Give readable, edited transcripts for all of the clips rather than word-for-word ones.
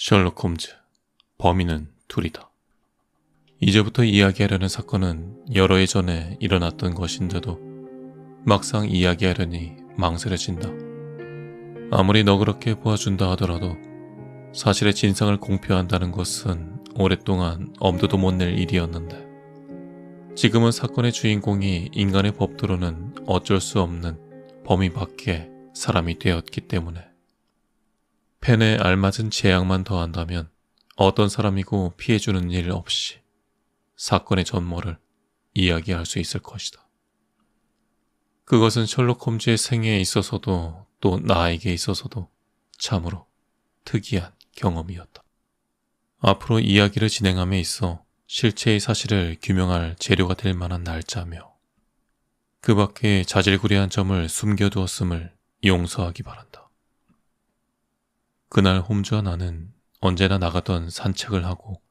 셜록 홈즈, 범인은 둘이다. 이제부터 이야기하려는 사건은 여러 해 전에 일어났던 것인데도 막상 이야기하려니 망설여진다. 아무리 너그럽게 보아준다 하더라도 사실의 진상을 공표한다는 것은 오랫동안 엄두도 못 낼 일이었는데, 지금은 사건의 주인공이 인간의 법도로는 어쩔 수 없는 범인밖에 사람이 되었기 때문에 펜에 알맞은 제약만 더한다면 어떤 사람이고 피해주는 일 없이 사건의 전모를 이야기할 수 있을 것이다. 그것은 셜록 홈즈의 생애에 있어서도 또 나에게 있어서도 참으로 특이한 경험이었다. 앞으로 이야기를 진행함에 있어 실체의 사실을 규명할 재료가 될 만한 날짜며 그 밖에 자질구레한 점을 숨겨두었음을 용서하기 바란다. 그날 홈즈와 나는 언제나 나가던 산책을 하고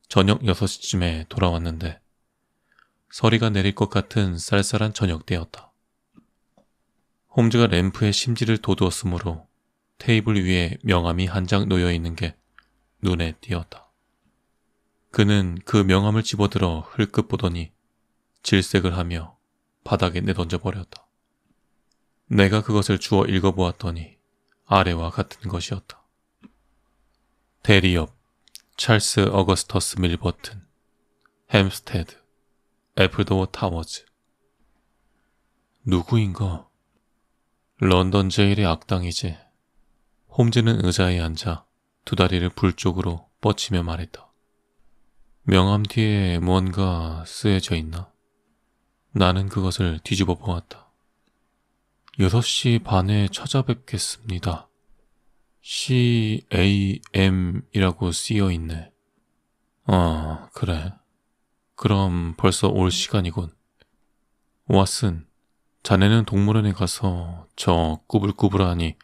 저녁 6시쯤에 돌아왔는데 서리가 내릴 것 같은 쌀쌀한 저녁 때였다. 홈즈가 램프에 심지를 돋우었으므로 테이블 위에 명함이 한 장 놓여있는 게 눈에 띄었다. 그는 그 명함을 집어들어 흘끗 보더니 질색을 하며 바닥에 내던져 버렸다. 내가 그것을 주워 읽어보았더니 아래와 같은 것이었다. 대리업 찰스 어거스터스 밀버튼, 햄스테드, 애플도어 타워즈. 누구인가? 런던 제일의 악당이지. 홈즈는 의자에 앉아 두 다리를 불 쪽으로 뻗치며 말했다. 명함 뒤에 뭔가 쓰여져 있나? 나는 그것을 뒤집어 보았다. 6시 반에 찾아뵙겠습니다. CAM이라고 쓰여있네. 그래. 그럼 벌써 올 시간이군. 왓슨, 자네는 동물원에 가서 저 꾸불꾸불하니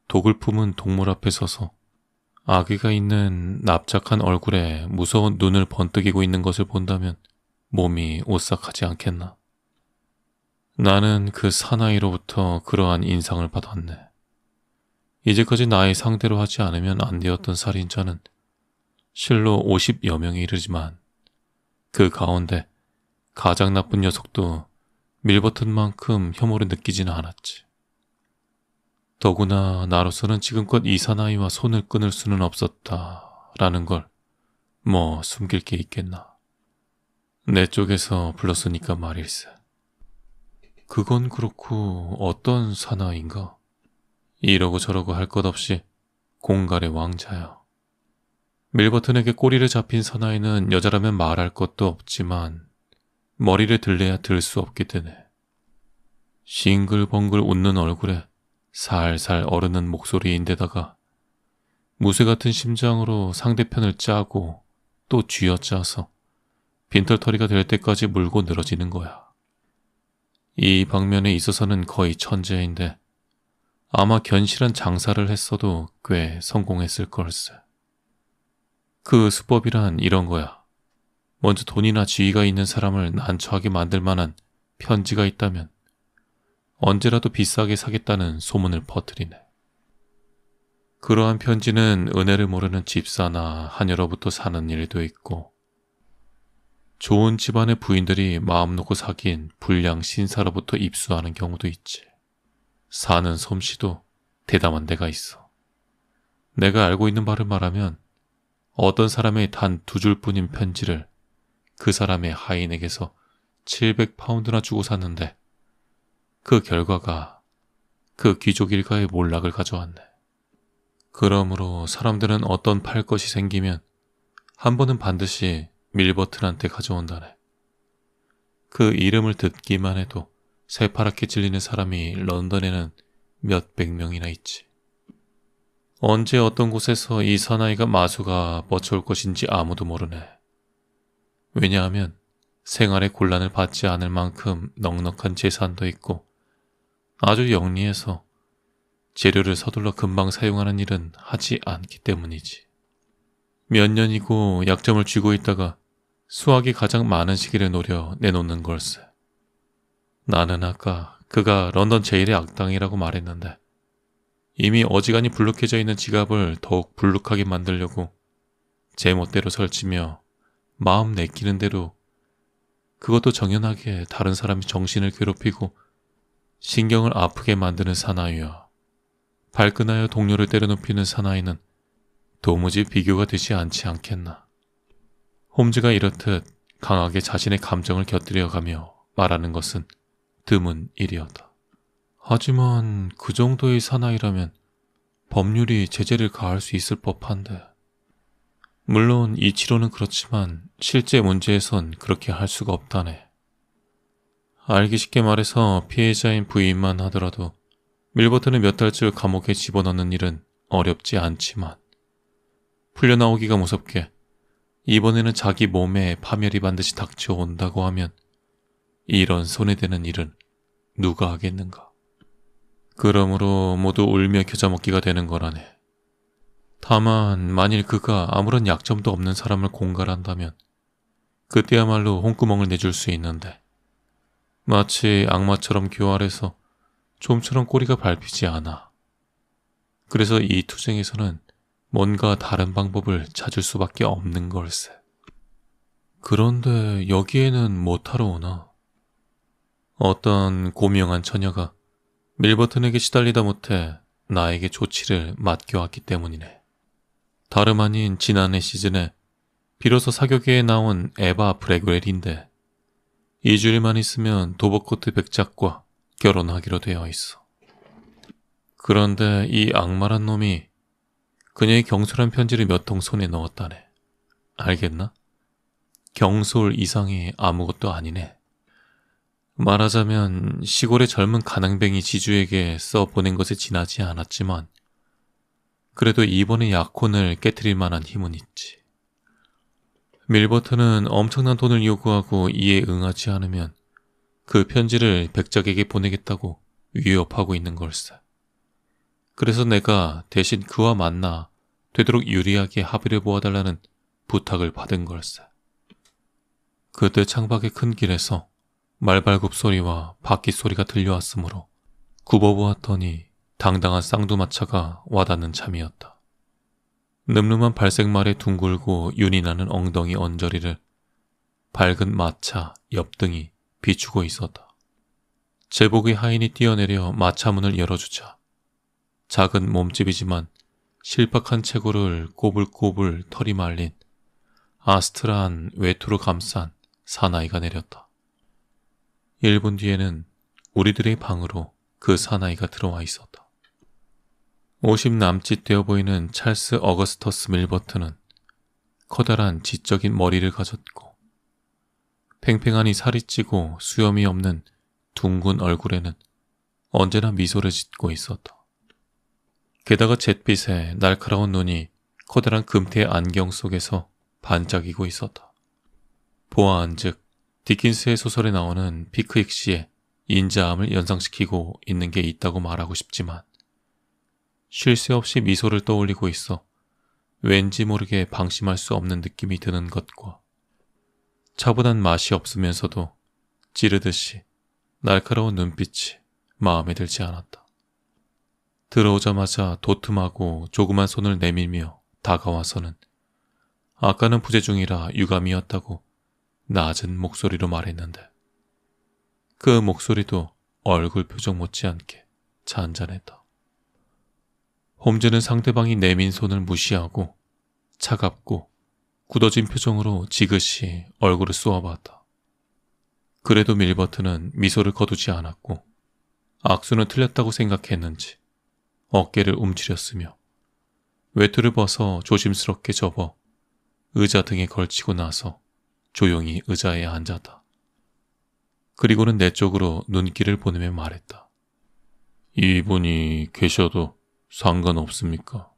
독을 품은 동물 앞에 서서 아기가 있는 납작한 얼굴에 무서운 눈을 번뜩이고 있는 것을 본다면 몸이 오싹하지 않겠나? 나는 그 사나이로부터 그러한 인상을 받았네. 이제까지 나의 상대로 하지 않으면 안 되었던 살인자는 실로 50여 명에 이르지만 그 가운데 가장 나쁜 녀석도 밀버튼만큼 혐오를 느끼지는 않았지. 더구나 나로서는 지금껏 이 사나이와 손을 끊을 수는 없었다라는 걸 뭐 숨길 게 있겠나. 내 쪽에서 불렀으니까 말일세. 그건 그렇고 어떤 사나이인가? 이러고 저러고 할 것 없이 공갈의 왕자야. 밀버튼에게 꼬리를 잡힌 사나이는 여자라면 말할 것도 없지만 머리를 들래야 들 수 없게 되네. 싱글벙글 웃는 얼굴에 살살 어르는 목소리인데다가 무쇠 같은 심장으로 상대편을 짜고 또 쥐어짜서 빈털터리가 될 때까지 물고 늘어지는 거야. 이 방면에 있어서는 거의 천재인데 아마 견실한 장사를 했어도 꽤 성공했을 걸세. 그 수법이란 이런 거야. 먼저 돈이나 지위가 있는 사람을 난처하게 만들 만한 편지가 있다면 언제라도 비싸게 사겠다는 소문을 퍼뜨리네. 그러한 편지는 은혜를 모르는 집사나 하녀로부터 사는 일도 있고, 좋은 집안의 부인들이 마음 놓고 사귄 불량 신사로부터 입수하는 경우도 있지. 사는 솜씨도 대담한 데가 있어. 내가 알고 있는 바를 말하면 어떤 사람의 단 2줄뿐인 편지를 그 사람의 하인에게서 700파운드나 주고 샀는데 그 결과가 그 귀족 일가의 몰락을 가져왔네. 그러므로 사람들은 어떤 팔 것이 생기면 한 번은 반드시 밀버튼한테 가져온다네. 그 이름을 듣기만 해도 새파랗게 질리는 사람이 런던에는 몇백 명이나 있지. 언제 어떤 곳에서 이 사나이가 마수가 뻗쳐올 것인지 아무도 모르네. 왜냐하면 생활의 곤란을 받지 않을 만큼 넉넉한 재산도 있고 아주 영리해서 재료를 서둘러 금방 사용하는 일은 하지 않기 때문이지. 몇 년이고 약점을 쥐고 있다가 수확이 가장 많은 시기를 노려 내놓는 걸세. 나는 아까 그가 런던 제일의 악당이라고 말했는데 이미 어지간히 불룩해져 있는 지갑을 더욱 불룩하게 만들려고 제 멋대로 설치며 마음 내키는 대로, 그것도 정연하게 다른 사람이 정신을 괴롭히고 신경을 아프게 만드는 사나이와 발끈하여 동료를 때려눕히는 사나이는 도무지 비교가 되지 않지 않겠나. 홈즈가 이렇듯 강하게 자신의 감정을 곁들여가며 말하는 것은 드문 일이었다. 하지만 그 정도의 사나이라면 법률이 제재를 가할 수 있을 법한데. 물론 이치로는 그렇지만 실제 문제에선 그렇게 할 수가 없다네. 알기 쉽게 말해서 피해자인 부인만 하더라도 밀버튼을 몇 달째 감옥에 집어넣는 일은 어렵지 않지만, 풀려나오기가 무섭게 이번에는 자기 몸에 파멸이 반드시 닥쳐온다고 하면 이런 손해되는 일은 누가 하겠는가. 그러므로 모두 울며 겨자먹기가 되는 거라네. 다만 만일 그가 아무런 약점도 없는 사람을 공갈한다면 그때야말로 홍구멍을 내줄 수 있는데, 마치 악마처럼 교활해서 좀처럼 꼬리가 밟히지 않아. 그래서 이 투쟁에서는 뭔가 다른 방법을 찾을 수밖에 없는 걸세. 그런데 여기에는 못하러 오나? 어떤 고명한 처녀가 밀버튼에게 시달리다 못해 나에게 조치를 맡겨왔기 때문이네. 다름 아닌 지난해 시즌에 비로소 사교계에 나온 에바 브래그웰인데 2주일만 있으면 도버코트 백작과 결혼하기로 되어 있어. 그런데 이 악마란 놈이 그녀의 경솔한 편지를 몇 통 손에 넣었다네. 알겠나? 경솔 이상이 아무것도 아니네. 말하자면 시골의 젊은 가난뱅이 지주에게 써보낸 것에 지나지 않았지만 그래도 이번의 약혼을 깨트릴 만한 힘은 있지. 밀버튼은 엄청난 돈을 요구하고 이에 응하지 않으면 그 편지를 백작에게 보내겠다고 위협하고 있는 걸세. 그래서 내가 대신 그와 만나 되도록 유리하게 합의를 보아달라는 부탁을 받은 걸세. 그때 창밖의 큰 길에서 말발굽 소리와 바퀴 소리가 들려왔으므로 굽어보았더니 당당한 쌍두마차가 와닿는 참이었다. 늠름한 발색 말에 둥글고 윤이 나는 엉덩이 언저리를 밝은 마차 옆등이 비추고 있었다. 제복의 하인이 뛰어내려 마차 문을 열어주자 작은 몸집이지만 실박한 체구를 꼬불꼬불 털이 말린 아스트라한 외투로 감싼 사나이가 내렸다. 1분 뒤에는 우리들의 방으로 그 사나이가 들어와 있었다. 50 남짓 되어 보이는 찰스 어거스터스 밀버튼은 커다란 지적인 머리를 가졌고 팽팽하니 살이 찌고 수염이 없는 둥근 얼굴에는 언제나 미소를 짓고 있었다. 게다가 잿빛에 날카로운 눈이 커다란 금태 안경 속에서 반짝이고 있었다. 보아한즉 디킨스의 소설에 나오는 피크익 씨의 인자함을 연상시키고 있는 게 있다고 말하고 싶지만 쉴 새 없이 미소를 떠올리고 있어 왠지 모르게 방심할 수 없는 느낌이 드는 것과 차분한 맛이 없으면서도 찌르듯이 날카로운 눈빛이 마음에 들지 않았다. 들어오자마자 도톰하고 조그만 손을 내밀며 다가와서는 아까는 부재중이라 유감이었다고 낮은 목소리로 말했는데 그 목소리도 얼굴 표정 못지않게 잔잔했다. 홈즈는 상대방이 내민 손을 무시하고 차갑고 굳어진 표정으로 지그시 얼굴을 쏘아봤다. 그래도 밀버튼은 미소를 거두지 않았고 악수는 틀렸다고 생각했는지 어깨를 움츠렸으며 외투를 벗어 조심스럽게 접어 의자 등에 걸치고 나서 조용히 의자에 앉았다. 그리고는 내 쪽으로 눈길을 보내며 말했다. 이분이 계셔도 상관없습니까?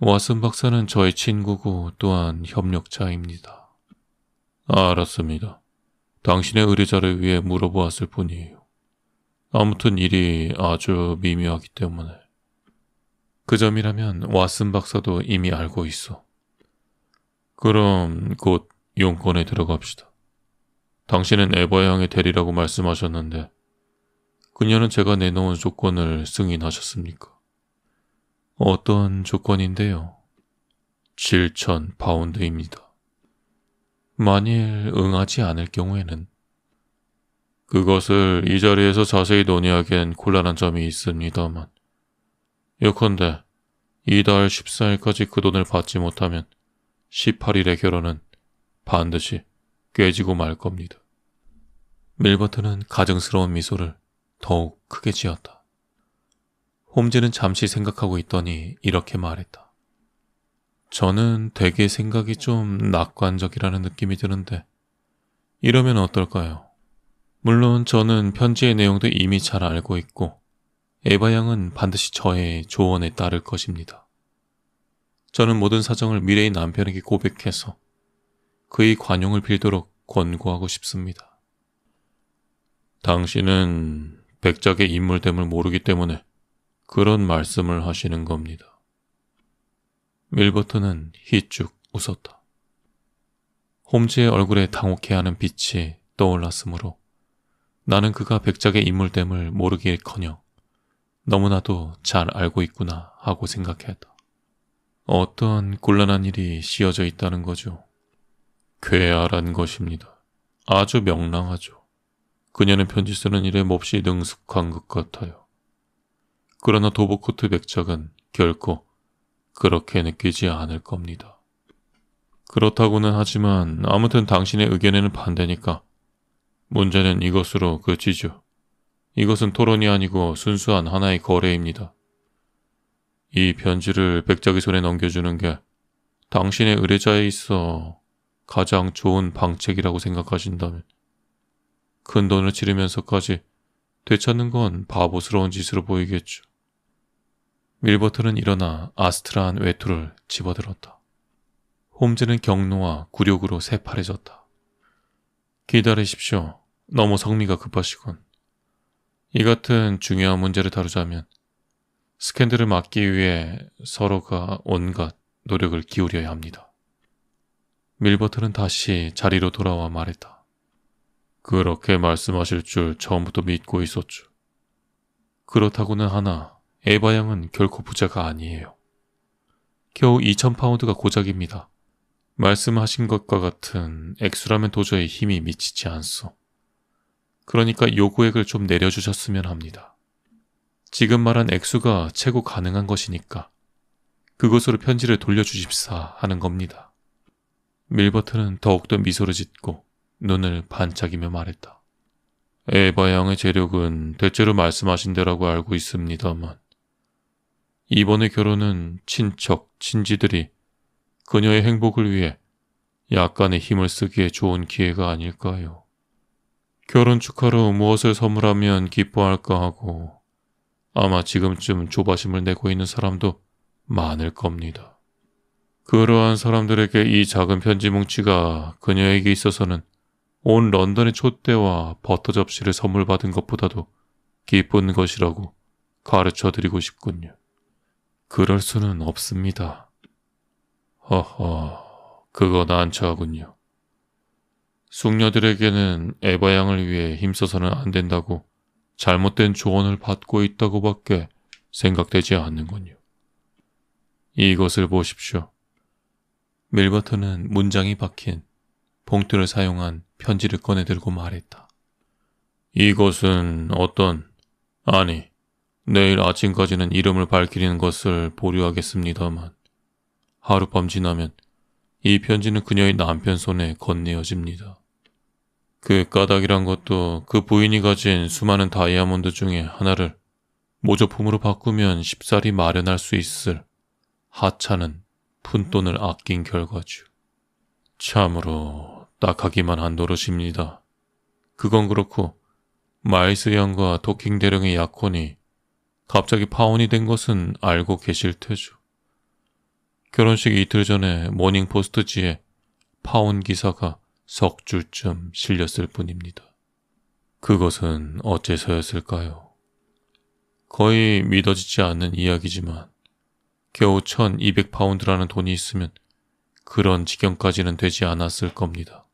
왓슨 박사는 저의 친구고 또한 협력자입니다. 알았습니다. 당신의 의뢰자를 위해 물어보았을 뿐이에요. 아무튼 일이 아주 미묘하기 때문에. 그 점이라면 왓슨 박사도 이미 알고 있어. 그럼 곧 용건에 들어갑시다. 당신은 에바 양의 대리라고 말씀하셨는데 그녀는 제가 내놓은 조건을 승인하셨습니까? 어떤 조건인데요? 7,000파운드입니다. 만일 응하지 않을 경우에는 그것을 이 자리에서 자세히 논의하기엔 곤란한 점이 있습니다만 예컨대 이달 14일까지 그 돈을 받지 못하면 18일의 결혼은 반드시 깨지고 말 겁니다. 밀버튼은 가증스러운 미소를 더욱 크게 지었다. 홈즈는 잠시 생각하고 있더니 이렇게 말했다. 저는 되게 생각이 좀 낙관적이라는 느낌이 드는데 이러면 어떨까요? 물론 저는 편지의 내용도 이미 잘 알고 있고 에바 양은 반드시 저의 조언에 따를 것입니다. 저는 모든 사정을 미래의 남편에게 고백해서 그의 관용을 빌도록 권고하고 싶습니다. 당신은 백작의 인물됨을 모르기 때문에 그런 말씀을 하시는 겁니다. 밀버튼은 희쭉 웃었다. 홈즈의 얼굴에 당혹해하는 빛이 떠올랐으므로 나는 그가 백작의 인물됨을 모르기일커녕 너무나도 잘 알고 있구나 하고 생각했다. 어떤 곤란한 일이 씌어져 있다는 거죠. 쾌활한 것입니다. 아주 명랑하죠. 그녀는 편지 쓰는 일에 몹시 능숙한 것 같아요. 그러나 도보코트 백작은 결코 그렇게 느끼지 않을 겁니다. 그렇다고는 하지만 아무튼 당신의 의견에는 반대니까 문제는 이것으로 그치죠. 이것은 토론이 아니고 순수한 하나의 거래입니다. 이 편지를 백작의 손에 넘겨주는 게 당신의 의뢰자에 있어 가장 좋은 방책이라고 생각하신다면 큰 돈을 치르면서까지 되찾는 건 바보스러운 짓으로 보이겠죠. 밀버튼은 일어나 아스트라한 외투를 집어들었다. 홈즈는 경로와 굴욕으로 새파래졌다. 기다리십시오. 너무 성미가 급하시군. 이 같은 중요한 문제를 다루자면 스캔들을 막기 위해 서로가 온갖 노력을 기울여야 합니다. 밀버튼은 다시 자리로 돌아와 말했다. 그렇게 말씀하실 줄 처음부터 믿고 있었죠. 그렇다고는 하나 에바 양은 결코 부자가 아니에요. 겨우 2,000파운드가 고작입니다. 말씀하신 것과 같은 액수라면 도저히 힘이 미치지 않소. 그러니까 요구액을 좀 내려주셨으면 합니다. 지금 말한 액수가 최고 가능한 것이니까 그것으로 편지를 돌려주십사 하는 겁니다. 밀버튼은 더욱더 미소를 짓고 눈을 반짝이며 말했다. 에바 양의 재력은 대체로 말씀하신 대라고 알고 있습니다만 이번의 결혼은 친척, 친지들이 그녀의 행복을 위해 약간의 힘을 쓰기에 좋은 기회가 아닐까요? 결혼 축하로 무엇을 선물하면 기뻐할까 하고 아마 지금쯤 조바심을 내고 있는 사람도 많을 겁니다. 그러한 사람들에게 이 작은 편지 뭉치가 그녀에게 있어서는 온 런던의 촛대와 버터 접시를 선물 받은 것보다도 기쁜 것이라고 가르쳐드리고 싶군요. 그럴 수는 없습니다. 허허, 그거 난처하군요. 숙녀들에게는 에바 양을 위해 힘써서는 안 된다고 잘못된 조언을 받고 있다고밖에 생각되지 않는군요. 이것을 보십시오. 밀버튼은 문장이 박힌 봉투를 사용한 편지를 꺼내 들고 말했다. 이것은 아니, 내일 아침까지는 이름을 밝히는 것을 보류하겠습니다만 하룻밤 지나면 이 편지는 그녀의 남편 손에 건네어집니다. 그 까닭이란 것도 그 부인이 가진 수많은 다이아몬드 중에 하나를 모조품으로 바꾸면 쉽사리 마련할 수 있을 하찮은 푼돈을 아낀 결과죠. 참으로 딱하기만 한 노릇입니다. 그건 그렇고 마일스 양과 도킹 대령의 약혼이 갑자기 파혼이 된 것은 알고 계실 테죠. 결혼식 이틀 전에 모닝포스트지에 파혼 기사가 석 줄쯤 실렸을 뿐입니다. 그것은 어째서였을까요? 거의 믿어지지 않는 이야기지만 겨우 1,200파운드라는 돈이 있으면 그런 지경까지는 되지 않았을 겁니다.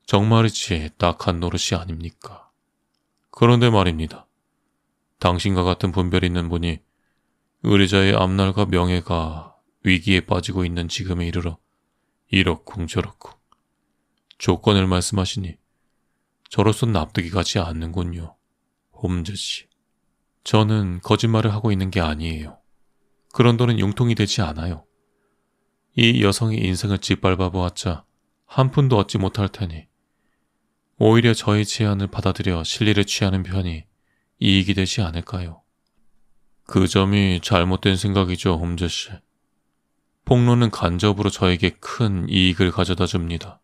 정말이지 딱한 노릇이 아닙니까? 그런데 말입니다. 당신과 같은 분별이 있는 분이 의뢰자의 앞날과 명예가 위기에 빠지고 있는 지금에 이르러 이러쿵저러쿵 조건을 말씀하시니 저로선 납득이 가지 않는군요. 홈즈 씨. 저는 거짓말을 하고 있는 게 아니에요. 그런 돈은 융통이 되지 않아요. 이 여성의 인생을 짓밟아 보았자 한 푼도 얻지 못할 테니 오히려 저의 제안을 받아들여 실리를 취하는 편이 이익이 되지 않을까요? 그 점이 잘못된 생각이죠, 홈즈 씨. 폭로는 간접으로 저에게 큰 이익을 가져다 줍니다.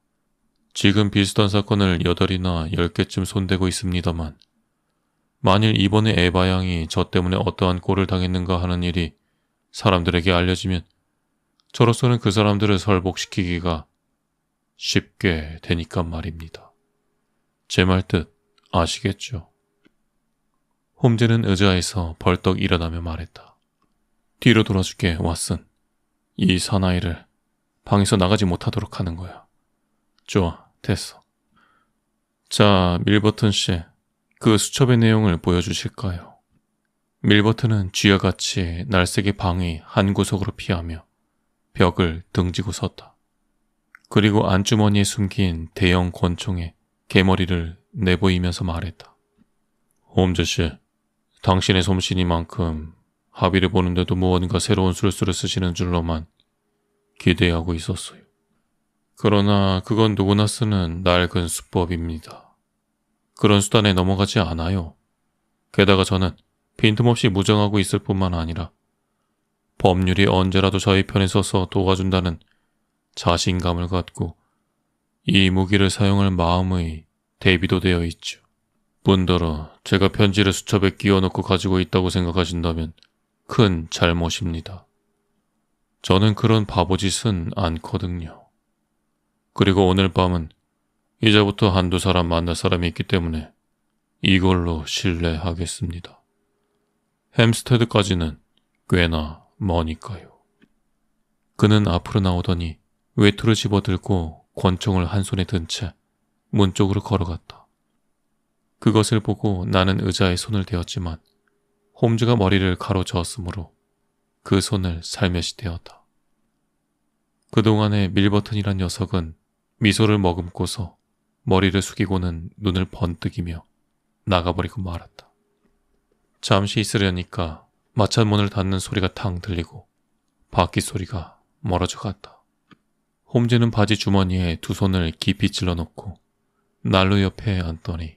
지금 비슷한 사건을 8이나 10개쯤 손대고 있습니다만 만일 이번에 에바 양이 저 때문에 어떠한 꼴을 당했는가 하는 일이 사람들에게 알려지면 저로서는 그 사람들을 설복시키기가 쉽게 되니까 말입니다. 제 말 뜻 아시겠죠? 홈즈는 의자에서 벌떡 일어나며 말했다. 뒤로 돌아줄게, 왓슨. 이 사나이를 방에서 나가지 못하도록 하는 거야. 좋아, 됐어. 자, 밀버튼 씨, 그 수첩의 내용을 보여주실까요? 밀버튼은 쥐와 같이 날쌔게 방의 한 구석으로 피하며 벽을 등지고 섰다. 그리고 안주머니에 숨긴 대형 권총에 개머리를 내보이면서 말했다. 홈즈 씨, 당신의 솜씨니만큼 합의를 보는데도 무언가 새로운 술수를 쓰시는 줄로만 기대하고 있었어요. 그러나 그건 누구나 쓰는 낡은 수법입니다. 그런 수단에 넘어가지 않아요. 게다가 저는 빈틈없이 무정하고 있을 뿐만 아니라 법률이 언제라도 저희 편에 서서 도와준다는 자신감을 갖고 이 무기를 사용할 마음의 대비도 되어 있죠. 뿐더러 제가 편지를 수첩에 끼워넣고 가지고 있다고 생각하신다면 큰 잘못입니다. 저는 그런 바보짓은 않거든요. 그리고 오늘 밤은 이제부터 한두 사람 만날 사람이 있기 때문에 이걸로 신뢰하겠습니다. 햄스테드까지는 꽤나 머니까요. 그는 앞으로 나오더니 외투를 집어들고 권총을 한 손에 든 채 문 쪽으로 걸어갔다. 그것을 보고 나는 의자에 손을 대었지만 홈즈가 머리를 가로저었으므로 그 손을 살며시 대었다. 그동안에 밀버튼이란 녀석은 미소를 머금고서 머리를 숙이고는 눈을 번뜩이며 나가버리고 말았다. 잠시 있으려니까 마찬문을 닫는 소리가 탕 들리고 바퀴 소리가 멀어져 갔다. 홈즈는 바지 주머니에 두 손을 깊이 찔러넣고 난로 옆에 앉더니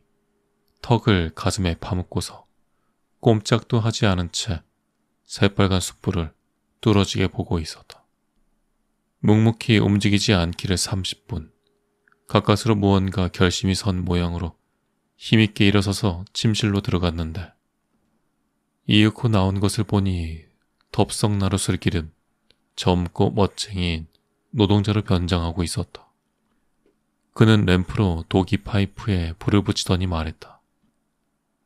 턱을 가슴에 파묻고서 꼼짝도 하지 않은 채 새빨간 숯불을 뚫어지게 보고 있었다. 묵묵히 움직이지 않기를 30분, 가까스로 무언가 결심이 선 모양으로 힘있게 일어서서 침실로 들어갔는데 이윽고 나온 것을 보니 덥석나룻을 기른 젊고 멋쟁이인 노동자로 변장하고 있었다. 그는 램프로 도기 파이프에 불을 붙이더니 말했다.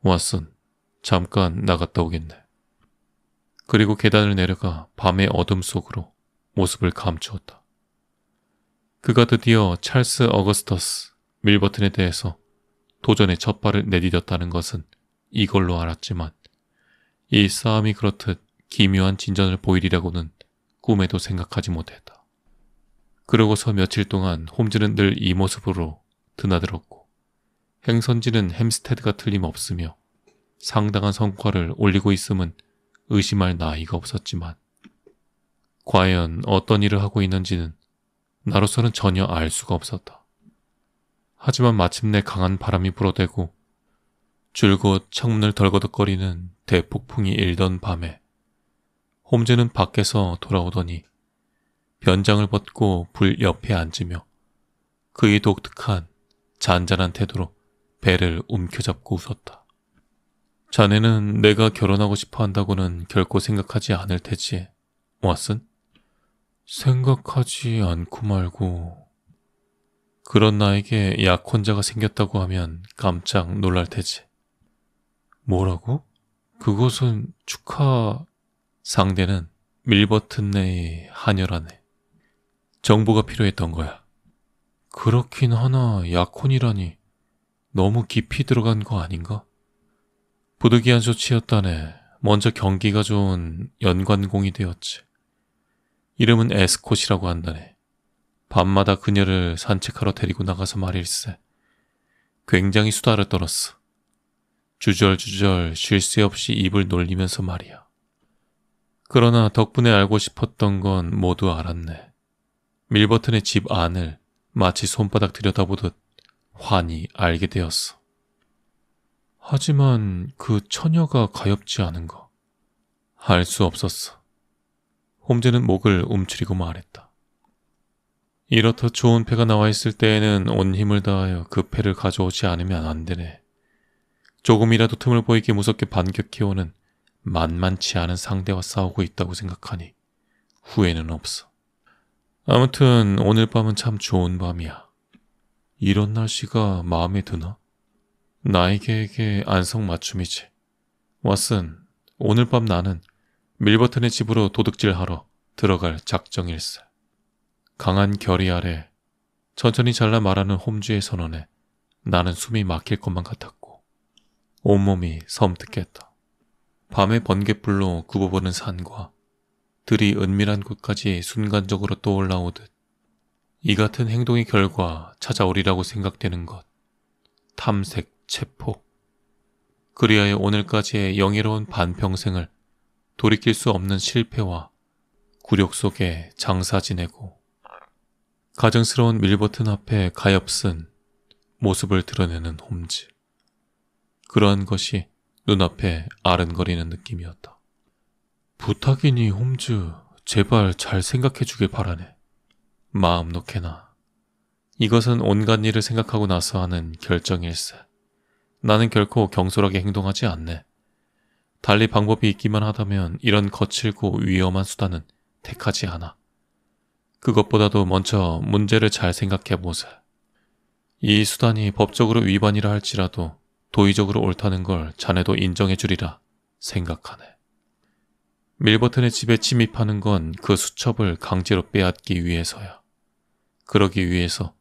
왓슨, 잠깐 나갔다 오겠네. 그리고 계단을 내려가 밤의 어둠 속으로 모습을 감추었다. 그가 드디어 찰스 어거스터스 밀버튼에 대해서 도전의 첫 발을 내디뎠다는 것은 이걸로 알았지만 이 싸움이 그렇듯 기묘한 진전을 보이리라고는 꿈에도 생각하지 못했다. 그러고서 며칠 동안 홈즈는 늘 이 모습으로 드나들었고 행선지는 햄스테드가 틀림없으며 상당한 성과를 올리고 있음은 의심할 나이가 없었지만 과연 어떤 일을 하고 있는지는 나로서는 전혀 알 수가 없었다. 하지만 마침내 강한 바람이 불어대고 줄곧 창문을 덜거덕거리는 대폭풍이 일던 밤에 홈즈는 밖에서 돌아오더니 변장을 벗고 불 옆에 앉으며 그의 독특한 잔잔한 태도로 배를 움켜잡고 웃었다. 자네는 내가 결혼하고 싶어 한다고는 결코 생각하지 않을 테지, 왓슨? 생각하지 않고 말고 그런 나에게 약혼자가 생겼다고 하면 깜짝 놀랄 테지. 뭐라고? 그것은 상대는 밀버튼 내의 하녀라네. 정보가 필요했던 거야. 그렇긴 하나 약혼이라니 너무 깊이 들어간 거 아닌가? 부득이한 조치였다네. 먼저 경기가 좋은 연관공이 되었지. 이름은 에스콧이라고 한다네. 밤마다 그녀를 산책하러 데리고 나가서 말일세. 굉장히 수다를 떨었어. 주절주절 쉴 새 없이 입을 놀리면서 말이야. 그러나 덕분에 알고 싶었던 건 모두 알았네. 밀버튼의 집 안을 마치 손바닥 들여다보듯 환히 알게 되었어. 하지만 그 처녀가 가엾지 않은가? 알 수 없었어. 홈즈는 목을 움츠리고 말했다. 이렇듯 좋은 패가 나와 있을 때에는 온 힘을 다하여 그 패를 가져오지 않으면 안 되네. 조금이라도 틈을 보이게 무섭게 반격해오는 만만치 않은 상대와 싸우고 있다고 생각하니 후회는 없어. 아무튼 오늘 밤은 참 좋은 밤이야. 이런 날씨가 마음에 드나? 나의 계획에 안성맞춤이지. 왓슨, 오늘 밤 나는 밀버튼의 집으로 도둑질하러 들어갈 작정일세. 강한 결의 아래 천천히 잘라 말하는 홈즈의 선언에 나는 숨이 막힐 것만 같았고 온몸이 섬뜩했다. 밤의 번갯불로 굽어보는 산과 들이 은밀한 곳까지 순간적으로 떠올라오듯 이 같은 행동의 결과 찾아오리라고 생각되는 것. 탐색, 체포. 그리하여 오늘까지의 영예로운 반평생을 돌이킬 수 없는 실패와 굴욕 속에 장사 지내고 가증스러운 밀버튼 앞에 가엾은 모습을 드러내는 홈즈. 그러한 것이 눈앞에 아른거리는 느낌이었다. 부탁이니 홈즈, 제발 잘 생각해주길 바라네. 마음 놓게나. 이것은 온갖 일을 생각하고 나서 하는 결정일세. 나는 결코 경솔하게 행동하지 않네. 달리 방법이 있기만 하다면 이런 거칠고 위험한 수단은 택하지 않아. 그것보다도 먼저 문제를 잘 생각해보세. 이 수단이 법적으로 위반이라 할지라도 도의적으로 옳다는 걸 자네도 인정해주리라 생각하네. 밀버튼의 집에 침입하는 건 그 수첩을 강제로 빼앗기 위해서야. 그러기 위해서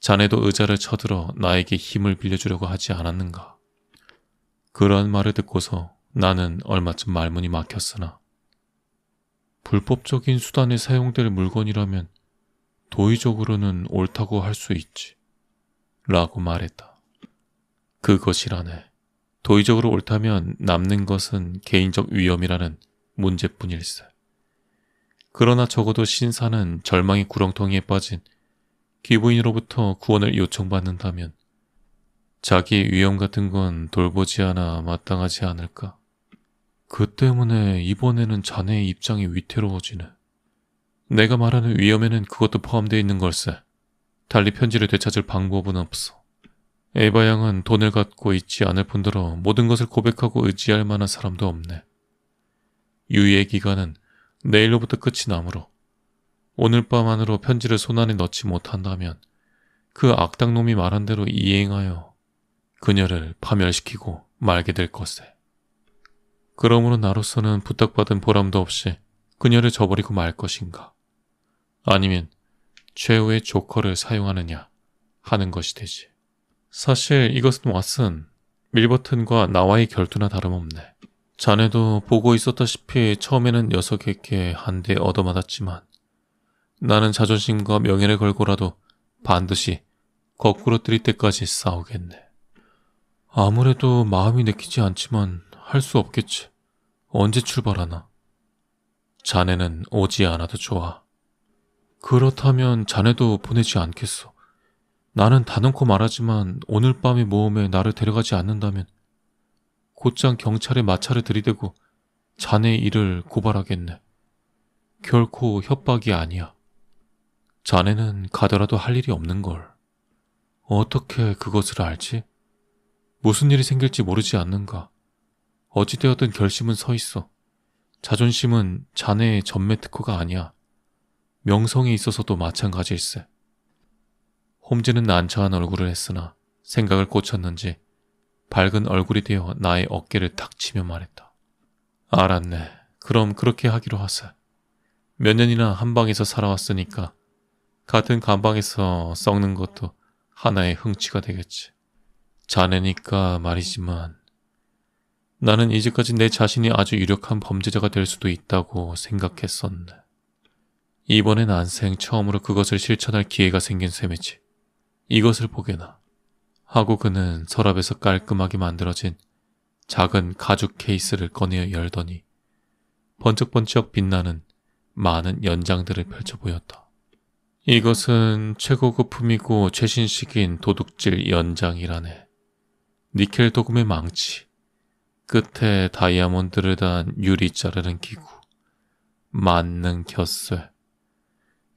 자네도 의자를 쳐들어 나에게 힘을 빌려주려고 하지 않았는가. 그러한 말을 듣고서 나는 얼마쯤 말문이 막혔으나 불법적인 수단에 사용될 물건이라면 도의적으로는 옳다고 할 수 있지. 라고 말했다. 그것이라네. 도의적으로 옳다면 남는 것은 개인적 위험이라는 문제뿐일세. 그러나 적어도 신사는 절망의 구렁텅이에 빠진 기부인으로부터 구원을 요청받는다면 자기 위험 같은 건 돌보지 않아 마땅하지 않을까? 그 때문에 이번에는 자네의 입장이 위태로워지네. 내가 말하는 위험에는 그것도 포함되어 있는 걸세. 달리 편지를 되찾을 방법은 없어. 에바 양은 돈을 갖고 있지 않을 뿐더러 모든 것을 고백하고 의지할 만한 사람도 없네. 유예 기간은 내일로부터 끝이 나므로 오늘 밤 안으로 편지를 손안에 넣지 못한다면 그 악당놈이 말한 대로 이행하여 그녀를 파멸시키고 말게 될 것에. 그러므로 나로서는 부탁받은 보람도 없이 그녀를 저버리고 말 것인가, 아니면 최후의 조커를 사용하느냐 하는 것이 되지. 사실 이것은 왓슨, 밀버튼과 나와의 결투나 다름없네. 자네도 보고 있었다시피 처음에는 녀석에게 한 대 얻어맞았지만 나는 자존심과 명예를 걸고라도 반드시 거꾸로 뜨릴 때까지 싸우겠네. 아무래도 마음이 내키지 않지만 할 수 없겠지. 언제 출발하나? 자네는 오지 않아도 좋아. 그렇다면 자네도 보내지 않겠소. 나는 다놓고 말하지만 오늘 밤의 모험에 나를 데려가지 않는다면 곧장 경찰에 마차를 들이대고 자네의 일을 고발하겠네. 결코 협박이 아니야. 자네는 가더라도 할 일이 없는걸. 어떻게 그것을 알지? 무슨 일이 생길지 모르지 않는가. 어찌되었든 결심은 서 있어. 자존심은 자네의 전매 특허가 아니야. 명성에 있어서도 마찬가지일세. 홈즈는 난처한 얼굴을 했으나 생각을 꽂혔는지 밝은 얼굴이 되어 나의 어깨를 탁 치며 말했다. 알았네. 그럼 그렇게 하기로 하세. 몇 년이나 한 방에서 살아왔으니까 같은 감방에서 썩는 것도 하나의 흥취가 되겠지. 자네니까 말이지만 나는 이제까지 내 자신이 아주 유력한 범죄자가 될 수도 있다고 생각했었네. 이번에 난생 처음으로 그것을 실천할 기회가 생긴 셈이지. 이것을 보게나. 하고 그는 서랍에서 깔끔하게 만들어진 작은 가죽 케이스를 꺼내어 열더니 번쩍번쩍 빛나는 많은 연장들을 펼쳐 보였다. 이것은 최고급품이고 최신식인 도둑질 연장이라네. 니켈 도금의 망치, 끝에 다이아몬드를 단 유리 자르는 기구, 만능 곁쇠,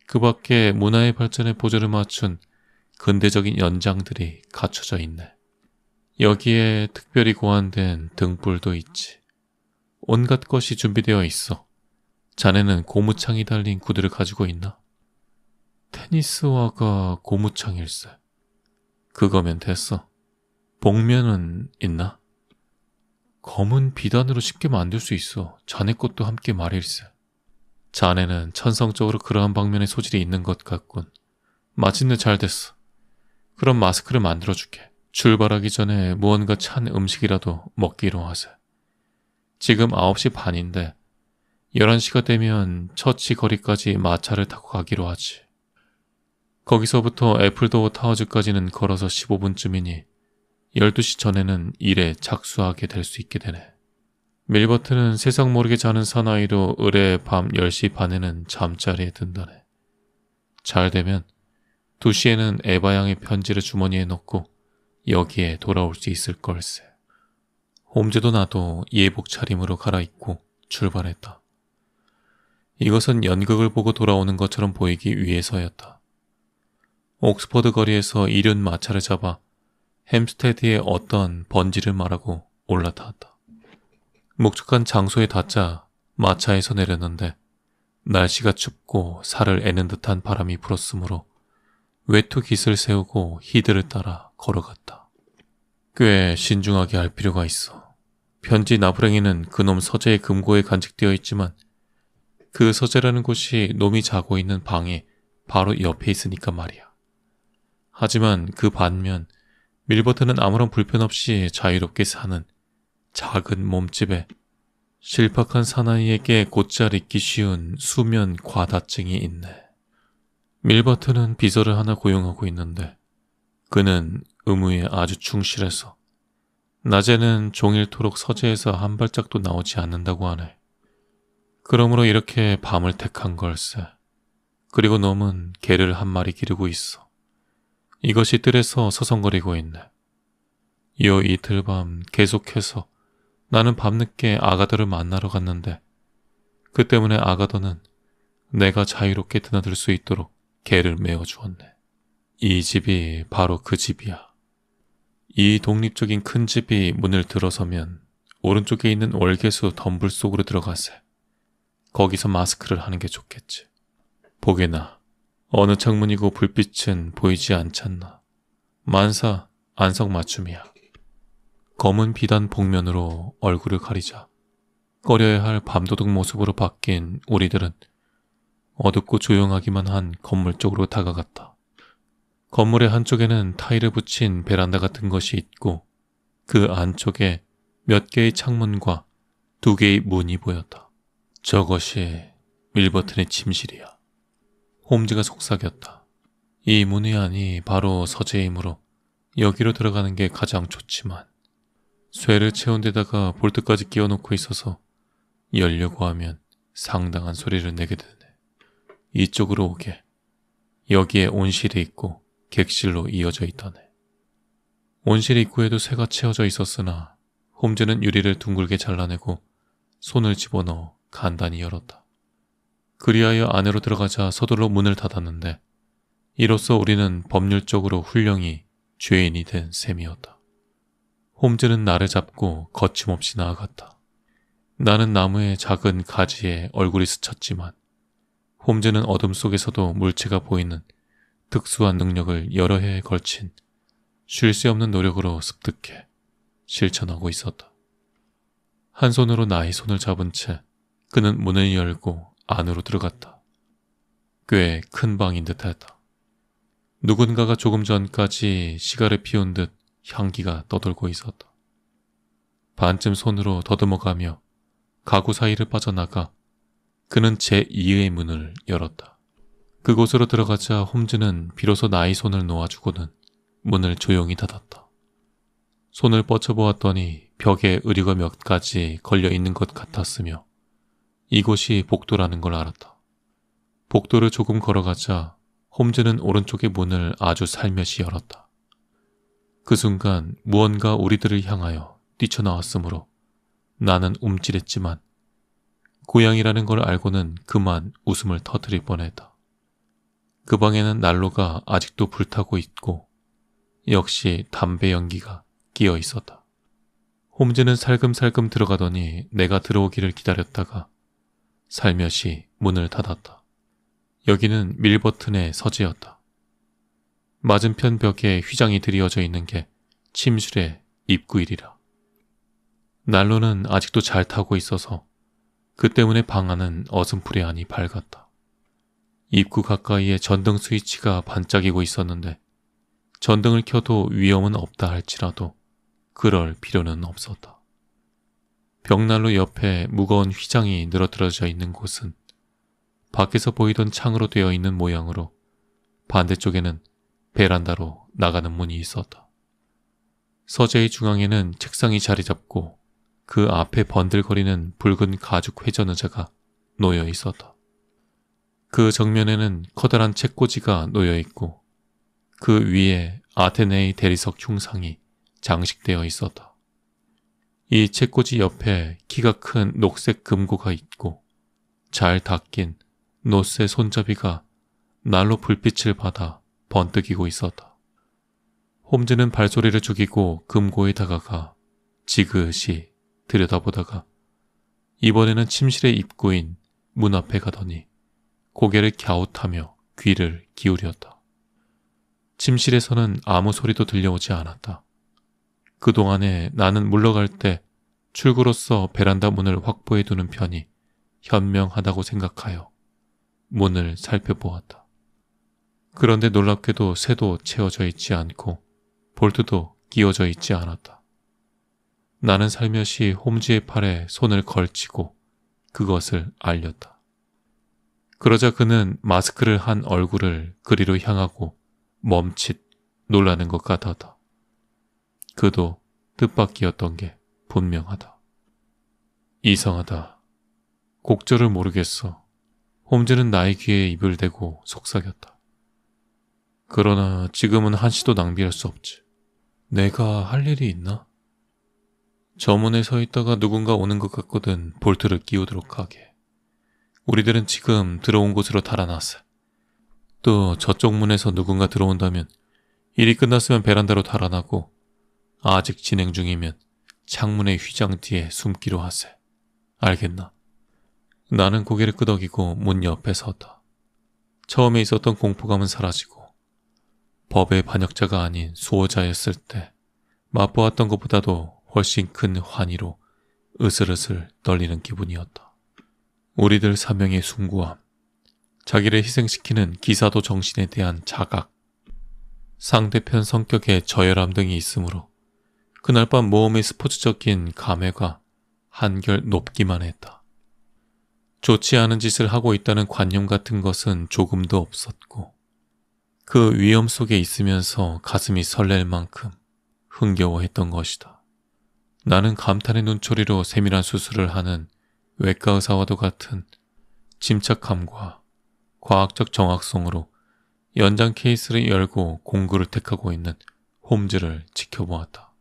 그 밖에 문화의 발전에 보조를 맞춘 근대적인 연장들이 갖춰져 있네. 여기에 특별히 고안된 등불도 있지. 온갖 것이 준비되어 있어. 자네는 고무창이 달린 구두를 가지고 있나? 테니스화가 고무창일세. 그거면 됐어. 복면은 있나? 검은 비단으로 쉽게 만들 수 있어. 자네 것도 함께 말일세. 자네는 천성적으로 그러한 방면의 소질이 있는 것 같군. 마침내 잘 됐어. 그럼 마스크를 만들어줄게. 출발하기 전에 무언가 찬 음식이라도 먹기로 하세. 지금 9시 반인데 11시가 되면 처치 거리까지 마차를 타고 가기로 하지. 거기서부터 애플도어 타워즈까지는 걸어서 15분쯤이니 12시 전에는 일에 착수하게 될 수 있게 되네. 밀버트는 세상 모르게 자는 사나이로 의뢰 밤 10시 반에는 잠자리에 든다네. 잘 되면 2시에는 에바 양의 편지를 주머니에 넣고 여기에 돌아올 수 있을 걸세. 홈즈도 나도 예복 차림으로 갈아입고 출발했다. 이것은 연극을 보고 돌아오는 것처럼 보이기 위해서였다. 옥스퍼드 거리에서 이륜 마차를 잡아 햄스테드의 어떤 번지를 말하고 올라탔다. 목적한 장소에 닿자 마차에서 내렸는데 날씨가 춥고 살을 애는 듯한 바람이 불었으므로 외투 깃을 세우고 히드를 따라 걸어갔다. 꽤 신중하게 할 필요가 있어. 편지 나부랭이는 그놈 서재의 금고에 간직되어 있지만 그 서재라는 곳이 놈이 자고 있는 방이 바로 옆에 있으니까 말이야. 하지만 그 반면 밀버트는 아무런 불편 없이 자유롭게 사는 작은 몸집에 실팍한 사나이에게 곧잘 잊기 쉬운 수면 과다증이 있네. 밀버트는 비서를 하나 고용하고 있는데 그는 의무에 아주 충실해서 낮에는 종일토록 서재에서 한 발짝도 나오지 않는다고 하네. 그러므로 이렇게 밤을 택한 걸세. 그리고 놈은 개를 한 마리 기르고 있어. 이것이 뜰에서 서성거리고 있네. 요 이틀 밤 계속해서 나는 밤늦게 아가더를 만나러 갔는데 그 때문에 아가더는 내가 자유롭게 드나들 수 있도록 개를 메어주었네. 이 집이 바로 그 집이야. 이 독립적인 큰 집이 문을 들어서면 오른쪽에 있는 월계수 덤불 속으로 들어가세. 거기서 마스크를 하는 게 좋겠지. 보게나 어느 창문이고 불빛은 보이지 않잖나. 만사 안성맞춤이야. 검은 비단 복면으로 얼굴을 가리자 꺼려야 할 밤도둑 모습으로 바뀐 우리들은 어둡고 조용하기만 한 건물 쪽으로 다가갔다. 건물의 한쪽에는 타일을 붙인 베란다 같은 것이 있고 그 안쪽에 몇 개의 창문과 2개의 문이 보였다. 저것이 밀버튼의 침실이야. 홈즈가 속삭였다. 이 문의 안이 바로 서재이므로 여기로 들어가는 게 가장 좋지만 쇠를 채운 데다가 볼트까지 끼워놓고 있어서 열려고 하면 상당한 소리를 내게 되네. 이쪽으로 오게. 여기에 온실이 있고 객실로 이어져 있다네. 온실 입구에도 쇠가 채워져 있었으나 홈즈는 유리를 둥글게 잘라내고 손을 집어넣어 간단히 열었다. 그리하여 안으로 들어가자 서둘러 문을 닫았는데 이로써 우리는 법률적으로 훌령히 죄인이 된 셈이었다. 홈즈는 나를 잡고 거침없이 나아갔다. 나는 나무의 작은 가지에 얼굴이 스쳤지만 홈즈는 어둠 속에서도 물체가 보이는 특수한 능력을 여러 해에 걸친 쉴 새 없는 노력으로 습득해 실천하고 있었다. 한 손으로 나의 손을 잡은 채 그는 문을 열고 안으로 들어갔다. 꽤 큰 방인 듯했다. 누군가가 조금 전까지 시가를 피운 듯 향기가 떠돌고 있었다. 반쯤 손으로 더듬어가며 가구 사이를 빠져나가 그는 제2의 문을 열었다. 그곳으로 들어가자 홈즈는 비로소 나의 손을 놓아주고는 문을 조용히 닫았다. 손을 뻗쳐보았더니 벽에 의류가 몇 가지 걸려있는 것 같았으며 이곳이 복도라는 걸 알았다. 복도를 조금 걸어가자 홈즈는 오른쪽의 문을 아주 살며시 열었다. 그 순간 무언가 우리들을 향하여 뛰쳐나왔으므로 나는 움찔했지만 고양이라는 걸 알고는 그만 웃음을 터뜨릴 뻔했다. 그 방에는 난로가 아직도 불타고 있고 역시 담배 연기가 끼어 있었다. 홈즈는 살금살금 들어가더니 내가 들어오기를 기다렸다가 살며시 문을 닫았다. 여기는 밀버튼의 서재였다. 맞은편 벽에 휘장이 드리워져 있는 게 침실의 입구이리라. 난로는 아직도 잘 타고 있어서 그 때문에 방 안은 어슴푸레하니 밝았다. 입구 가까이에 전등 스위치가 반짝이고 있었는데 전등을 켜도 위험은 없다 할지라도 그럴 필요는 없었다. 벽난로 옆에 무거운 휘장이 늘어뜨려져 있는 곳은 밖에서 보이던 창으로 되어 있는 모양으로 반대쪽에는 베란다로 나가는 문이 있었다. 서재의 중앙에는 책상이 자리 잡고 그 앞에 번들거리는 붉은 가죽 회전 의자가 놓여 있었다. 그 정면에는 커다란 책꽂이가 놓여 있고 그 위에 아테네의 대리석 흉상이 장식되어 있었다. 이 책꽂이 옆에 키가 큰 녹색 금고가 있고 잘 닦인 노쇠 손잡이가 난로 불빛을 받아 번뜩이고 있었다. 홈즈는 발소리를 죽이고 금고에 다가가 지그시 들여다보다가 이번에는 침실의 입구인 문 앞에 가더니 고개를 갸웃하며 귀를 기울였다. 침실에서는 아무 소리도 들려오지 않았다. 그동안에 나는 물러갈 때 출구로서 베란다 문을 확보해 두는 편이 현명하다고 생각하여 문을 살펴보았다. 그런데 놀랍게도 새도 채워져 있지 않고 볼트도 끼워져 있지 않았다. 나는 살며시 홈즈의 팔에 손을 걸치고 그것을 알렸다. 그러자 그는 마스크를 한 얼굴을 그리로 향하고 멈칫 놀라는 것 같았다. 그도 뜻밖이었던 게 분명하다. 이상하다. 곡절을 모르겠어. 홈즈는 나의 귀에 입을 대고 속삭였다. 그러나 지금은 한시도 낭비할 수 없지. 내가 할 일이 있나? 저 문에 서 있다가 누군가 오는 것 같거든 볼트를 끼우도록 하게. 우리들은 지금 들어온 곳으로 달아났어. 또 저쪽 문에서 누군가 들어온다면 일이 끝났으면 베란다로 달아나고 아직 진행 중이면 창문의 휘장 뒤에 숨기로 하세. 알겠나? 나는 고개를 끄덕이고 문 옆에 섰다. 처음에 있었던 공포감은 사라지고 법의 반역자가 아닌 수호자였을 때 맛보았던 것보다도 훨씬 큰 환희로 으슬으슬 떨리는 기분이었다. 우리들 사명의 숭고함, 자기를 희생시키는 기사도 정신에 대한 자각, 상대편 성격의 저열함 등이 있으므로 그날 밤 모험의 스포츠적인 감회가 한결 높기만 했다. 좋지 않은 짓을 하고 있다는 관념 같은 것은 조금도 없었고 그 위험 속에 있으면서 가슴이 설렐 만큼 흥겨워했던 것이다. 나는 감탄의 눈초리로 세밀한 수술을 하는 외과 의사와도 같은 침착함과 과학적 정확성으로 연장 케이스를 열고 공구를 택하고 있는 홈즈를 지켜보았다.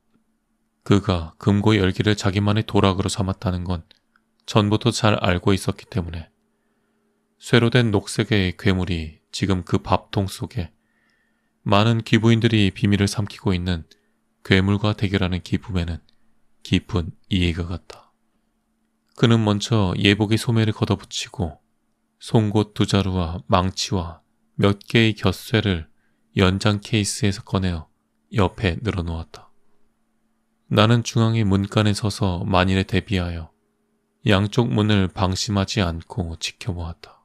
그가 금고 열기를 자기만의 도락으로 삼았다는 건 전부터 잘 알고 있었기 때문에 쇠로 된 녹색의 괴물이 지금 그 밥통 속에 많은 기부인들이 비밀을 삼키고 있는 괴물과 대결하는 기쁨에는 깊은 이해가 갔다. 그는 먼저 예복의 소매를 걷어붙이고 송곳 두 자루와 망치와 몇 개의 곁쇠를 연장 케이스에서 꺼내어 옆에 늘어놓았다. 나는 중앙의 문간에 서서 만일에 대비하여 양쪽 문을 방심하지 않고 지켜보았다.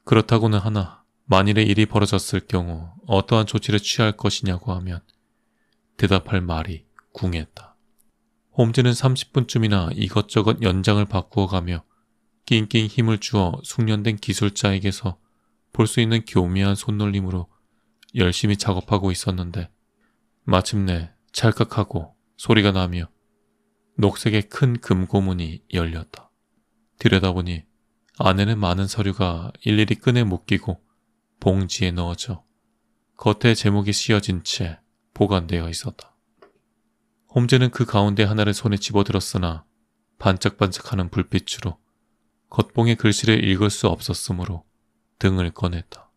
그렇다고는 하나 만일에 일이 벌어졌을 경우 어떠한 조치를 취할 것이냐고 하면 대답할 말이 궁했다. 홈즈는 30분쯤이나 이것저것 연장을 바꾸어가며 낑낑 힘을 주어 숙련된 기술자에게서 볼 수 있는 교묘한 손놀림으로 열심히 작업하고 있었는데 마침내 찰칵하고 소리가 나며 녹색의 큰 금고문이 열렸다. 들여다보니 안에는 많은 서류가 일일이 끈에 묶이고 봉지에 넣어져 겉에 제목이 씌어진 채 보관되어 있었다. 홈즈는 그 가운데 하나를 손에 집어들었으나 반짝반짝하는 불빛으로 겉봉의 글씨를 읽을 수 없었으므로 등을 꺼냈다.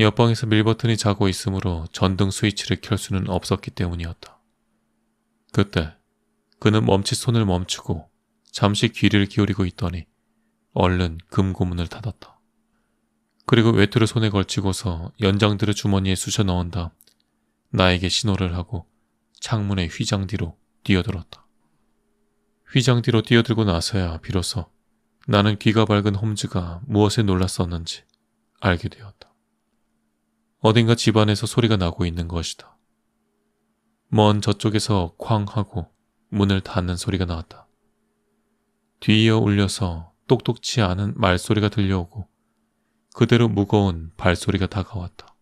옆방에서 밀버튼이 자고 있으므로 전등 스위치를 켤 수는 없었기 때문이었다. 그때 그는 멈칫 손을 멈추고 잠시 귀를 기울이고 있더니 얼른 금고문을 닫았다. 그리고 외투를 손에 걸치고서 연장들을 주머니에 쑤셔 넣은 다음 나에게 신호를 하고 창문의 휘장 뒤로 뛰어들었다. 휘장 뒤로 뛰어들고 나서야 비로소 나는 귀가 밝은 홈즈가 무엇에 놀랐었는지 알게 되었다. 어딘가 집안에서 소리가 나고 있는 것이다. 먼 저쪽에서 쾅 하고 문을 닫는 소리가 나왔다. 뒤이어 울려서 똑똑치 않은 말소리가 들려오고 그대로 무거운 발소리가 다가왔다.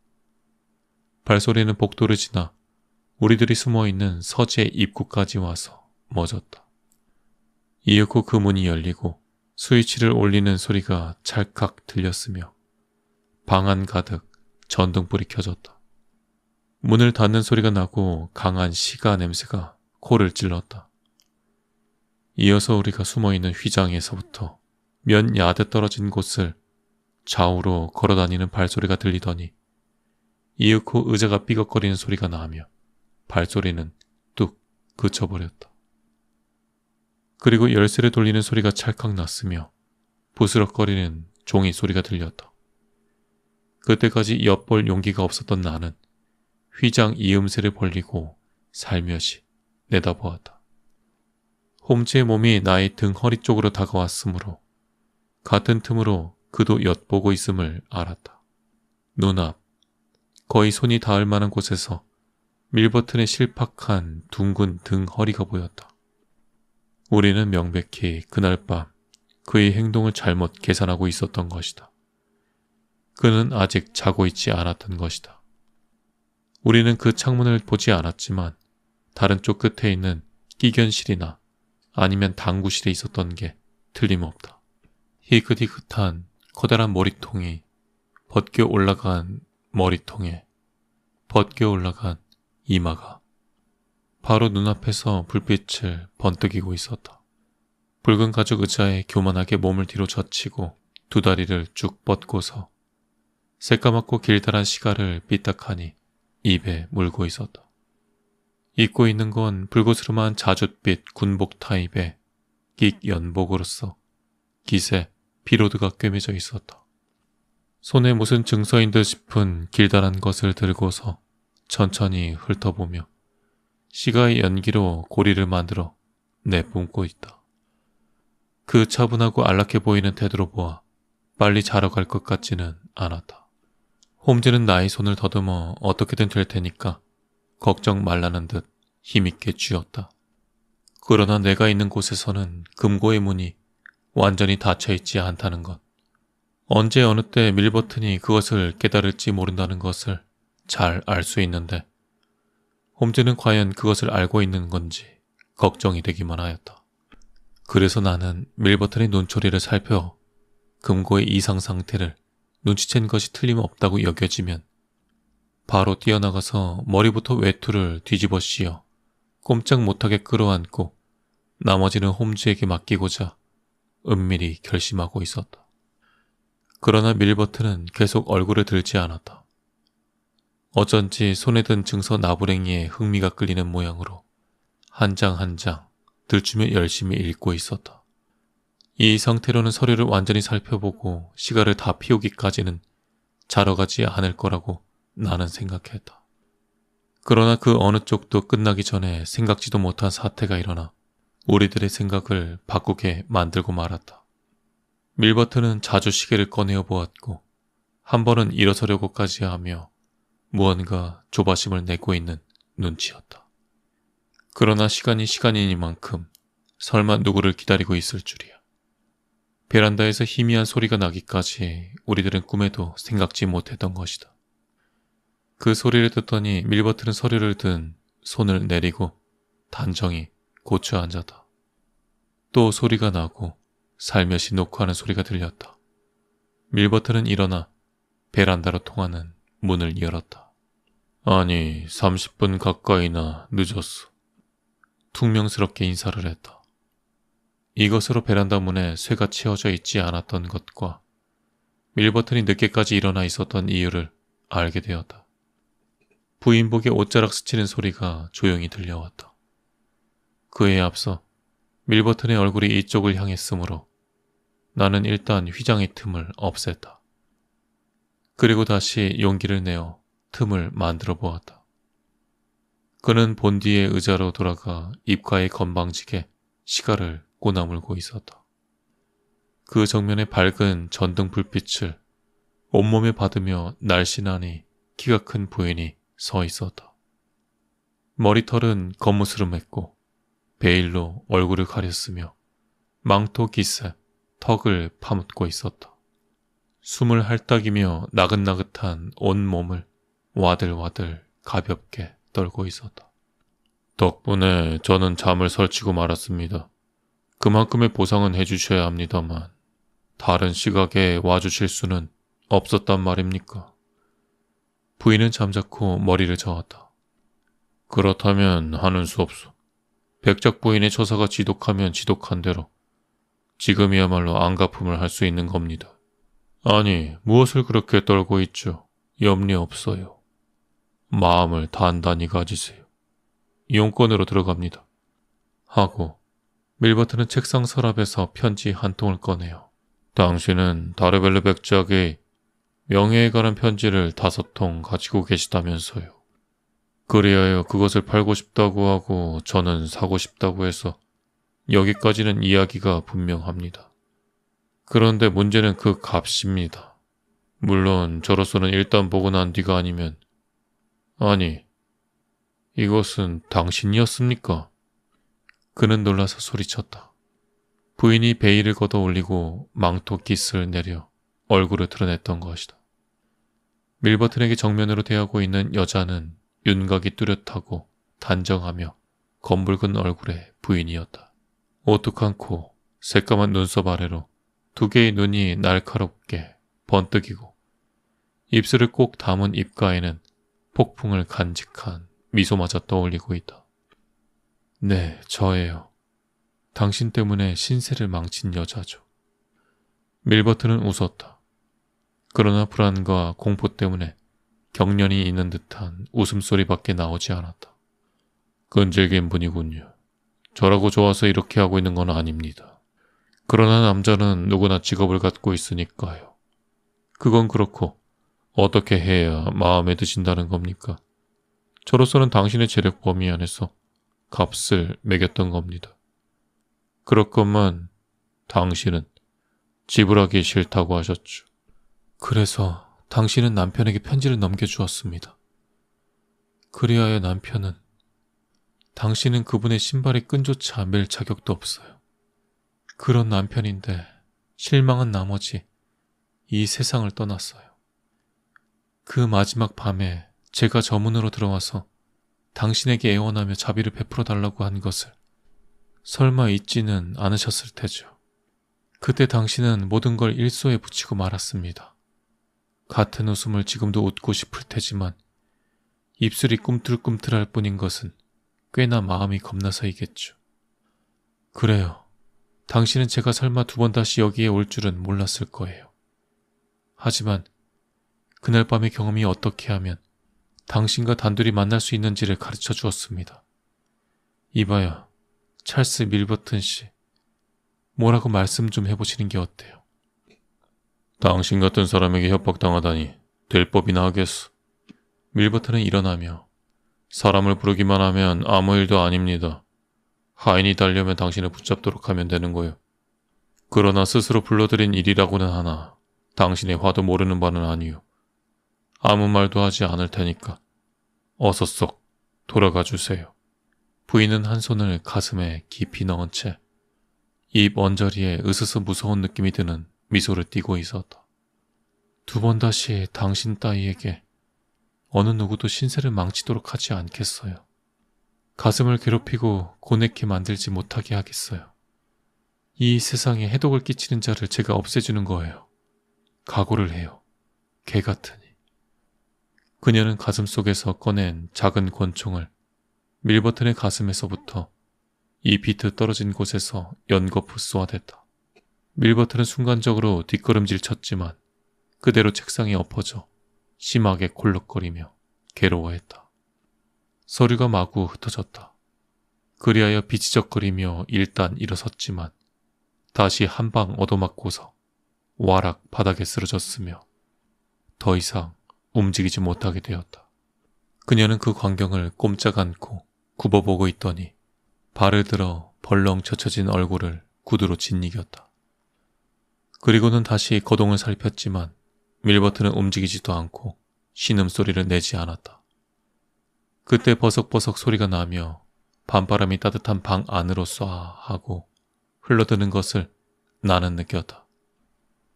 발소리는 복도를 지나 우리들이 숨어있는 서재 입구까지 와서 멎었다. 이윽고 그 문이 열리고 스위치를 올리는 소리가 찰칵 들렸으며 방 안 가득 전등불이 켜졌다. 문을 닫는 소리가 나고 강한 시가 냄새가 코를 찔렀다. 이어서 우리가 숨어있는 휘장에서부터 몇 야드 떨어진 곳을 좌우로 걸어다니는 발소리가 들리더니 이윽고 의자가 삐걱거리는 소리가 나며 발소리는 뚝 그쳐버렸다. 그리고 열쇠를 돌리는 소리가 찰칵 났으며 부스럭거리는 종이 소리가 들렸다. 그때까지 엿볼 용기가 없었던 나는 휘장 이음새를 벌리고 살며시 내다보았다. 홈즈의 몸이 나의 등 허리 쪽으로 다가왔으므로 같은 틈으로 그도 엿보고 있음을 알았다. 눈앞, 거의 손이 닿을 만한 곳에서 밀버튼의 실팍한 둥근 등 허리가 보였다. 우리는 명백히 그날 밤 그의 행동을 잘못 계산하고 있었던 것이다. 그는 아직 자고 있지 않았던 것이다. 우리는 그 창문을 보지 않았지만 다른 쪽 끝에 있는 끼견실이나 아니면 당구실에 있었던 게 틀림없다. 희끗희끗한 커다란 머리통이 벗겨 올라간 머리통에 벗겨 올라간 이마가 바로 눈앞에서 불빛을 번뜩이고 있었다. 붉은 가죽 의자에 교만하게 몸을 뒤로 젖히고 두 다리를 쭉 뻗고서 새까맣고 길다란 시가를 삐딱하니 입에 물고 있었다. 입고 있는 건 불그스름한 자줏빛 군복 타입의 끽 연복으로서 깃에 비로드가 꿰매져 있었다. 손에 무슨 증서인 듯 싶은 길다란 것을 들고서 천천히 훑어보며 시가의 연기로 고리를 만들어 내뿜고 있다. 그 차분하고 안락해 보이는 태도로 보아 빨리 자러 갈 것 같지는 않았다. 홈즈는 나의 손을 더듬어 어떻게든 될 테니까 걱정 말라는 듯 힘있게 쥐었다. 그러나 내가 있는 곳에서는 금고의 문이 완전히 닫혀있지 않다는 것, 언제 어느 때 밀버튼이 그것을 깨달을지 모른다는 것을 잘 알 수 있는데 홈즈는 과연 그것을 알고 있는 건지 걱정이 되기만 하였다. 그래서 나는 밀버튼의 눈초리를 살펴 금고의 이상 상태를 눈치챈 것이 틀림없다고 여겨지면 바로 뛰어나가서 머리부터 외투를 뒤집어 씌워 꼼짝 못하게 끌어안고 나머지는 홈즈에게 맡기고자 은밀히 결심하고 있었다. 그러나 밀버튼은 계속 얼굴을 들지 않았다. 어쩐지 손에 든 증서 나부랭이에 흥미가 끌리는 모양으로 한 장 한 장 들추며 열심히 읽고 있었다. 이 상태로는 서류를 완전히 살펴보고 시가를 다 피우기까지는 자러 가지 않을 거라고 나는 생각했다. 그러나 그 어느 쪽도 끝나기 전에 생각지도 못한 사태가 일어나 우리들의 생각을 바꾸게 만들고 말았다. 밀버튼은 자주 시계를 꺼내어 보았고 한 번은 일어서려고까지 하며 무언가 조바심을 내고 있는 눈치였다. 그러나 시간이 시간이니만큼 설마 누구를 기다리고 있을 줄이야. 베란다에서 희미한 소리가 나기까지 우리들은 꿈에도 생각지 못했던 것이다. 그 소리를 듣더니 밀버튼은 서류를 든 손을 내리고 단정히 고쳐 앉았다. 또 소리가 나고 살며시 녹화하는 소리가 들렸다. 밀버튼은 일어나 베란다로 통하는 문을 열었다. 아니, 30분 가까이나 늦었어. 퉁명스럽게 인사를 했다. 이것으로 베란다 문에 쇠가 채워져 있지 않았던 것과 밀버튼이 늦게까지 일어나 있었던 이유를 알게 되었다. 부인복의 옷자락 스치는 소리가 조용히 들려왔다. 그에 앞서 밀버튼의 얼굴이 이쪽을 향했으므로 나는 일단 휘장의 틈을 없앴다. 그리고 다시 용기를 내어 틈을 만들어 보았다. 그는 본디의 의자로 돌아가 입가에 건방지게 시가를 꼬나물고 있었다. 그 정면에 밝은 전등 불빛을 온몸에 받으며 날씬하니 키가 큰 부인이 서 있었다. 머리털은 거무스름했고 베일로 얼굴을 가렸으며 망토 깃에 턱을 파묻고 있었다. 숨을 헐떡이며 나긋나긋한 온몸을 와들와들 가볍게 떨고 있었다. 덕분에 저는 잠을 설치고 말았습니다. 그만큼의 보상은 해주셔야 합니다만 다른 시각에 와주실 수는 없었단 말입니까? 부인은 잠자코 머리를 저었다. 그렇다면 하는 수 없소. 백작 부인의 처사가 지독하면 지독한 대로 지금이야말로 안갚음을 할 수 있는 겁니다. 아니, 무엇을 그렇게 떨고 있죠? 염려 없어요. 마음을 단단히 가지세요. 이용권으로 들어갑니다. 하고 밀버튼은 책상 서랍에서 편지 한 통을 꺼내요. 당신은 다르벨르 백작의 명예에 관한 편지를 5통 가지고 계시다면서요. 그리하여 그것을 팔고 싶다고 하고 저는 사고 싶다고 해서 여기까지는 이야기가 분명합니다. 그런데 문제는 그 값입니다. 물론 저로서는 일단 보고 난 뒤가 아니면 아니, 이것은 당신이었습니까? 그는 놀라서 소리쳤다. 부인이 베일을 걷어 올리고 망토 깃을 내려 얼굴을 드러냈던 것이다. 밀버튼에게 정면으로 대하고 있는 여자는 윤곽이 뚜렷하고 단정하며 검붉은 얼굴의 부인이었다. 오뚝한 코, 새까만 눈썹 아래로 2개의 눈이 날카롭게 번뜩이고 입술을 꼭 담은 입가에는 폭풍을 간직한 미소마저 떠올리고 있다. 네, 저예요. 당신 때문에 신세를 망친 여자죠. 밀버튼은 웃었다. 그러나 불안과 공포 때문에 경련이 있는 듯한 웃음소리밖에 나오지 않았다. 끈질긴 분이군요. 저라고 좋아서 이렇게 하고 있는 건 아닙니다. 그러나 남자는 누구나 직업을 갖고 있으니까요. 그건 그렇고 어떻게 해야 마음에 드신다는 겁니까? 저로서는 당신의 재력 범위 안에서 값을 매겼던 겁니다. 그렇건만 당신은 지불하기 싫다고 하셨죠. 그래서 당신은 남편에게 편지를 넘겨주었습니다. 그리하여 남편은 당신은 그분의 신발에 끈조차 맬 자격도 없어요. 그런 남편인데 실망한 나머지 이 세상을 떠났어요. 그 마지막 밤에 제가 저 문으로 들어와서 당신에게 애원하며 자비를 베풀어 달라고 한 것을 설마 잊지는 않으셨을 테죠. 그때 당신은 모든 걸 일소에 붙이고 말았습니다. 같은 웃음을 지금도 웃고 싶을 테지만 입술이 꿈틀꿈틀할 뿐인 것은 꽤나 마음이 겁나서이겠죠. 그래요. 당신은 제가 설마 2번 다시 여기에 올 줄은 몰랐을 거예요. 하지만 그날 밤의 경험이 어떻게 하면 당신과 단둘이 만날 수 있는지를 가르쳐 주었습니다. 이봐요, 찰스 밀버튼 씨. 뭐라고 말씀 좀 해보시는 게 어때요? 당신 같은 사람에게 협박당하다니 될 법이나 하겠어. 밀버튼은 일어나며 사람을 부르기만 하면 아무 일도 아닙니다. 하인이 달려면 당신을 붙잡도록 하면 되는 거요. 그러나 스스로 불러들인 일이라고는 하나 당신의 화도 모르는 바는 아니요. 아무 말도 하지 않을 테니까 어서 썩 돌아가 주세요. 부인은 한 손을 가슴에 깊이 넣은 채 입 언저리에 으스스 무서운 느낌이 드는 미소를 띠고 있었다. 두 번 다시 당신 따위에게 어느 누구도 신세를 망치도록 하지 않겠어요. 가슴을 괴롭히고 고뇌케 만들지 못하게 하겠어요. 이 세상에 해독을 끼치는 자를 제가 없애주는 거예요. 각오를 해요. 개 같으니. 그녀는 가슴 속에서 꺼낸 작은 권총을 밀버튼의 가슴에서부터 2피트 떨어진 곳에서 연거푸 쏘아댔다. 밀버튼은 순간적으로 뒷걸음질 쳤지만 그대로 책상에 엎어져 심하게 콜록거리며 괴로워했다. 서류가 마구 흩어졌다. 그리하여 비지적거리며 일단 일어섰지만 다시 한 방 얻어맞고서 와락 바닥에 쓰러졌으며 더 이상 움직이지 못하게 되었다. 그녀는 그 광경을 꼼짝 않고 굽어보고 있더니 발을 들어 벌렁 젖혀진 얼굴을 구두로 짓이겼다. 그리고는 다시 거동을 살폈지만 밀버튼은 움직이지도 않고 신음소리를 내지 않았다. 그때 버석버석 소리가 나며 밤바람이 따뜻한 방 안으로 쏴 하고 흘러드는 것을 나는 느꼈다.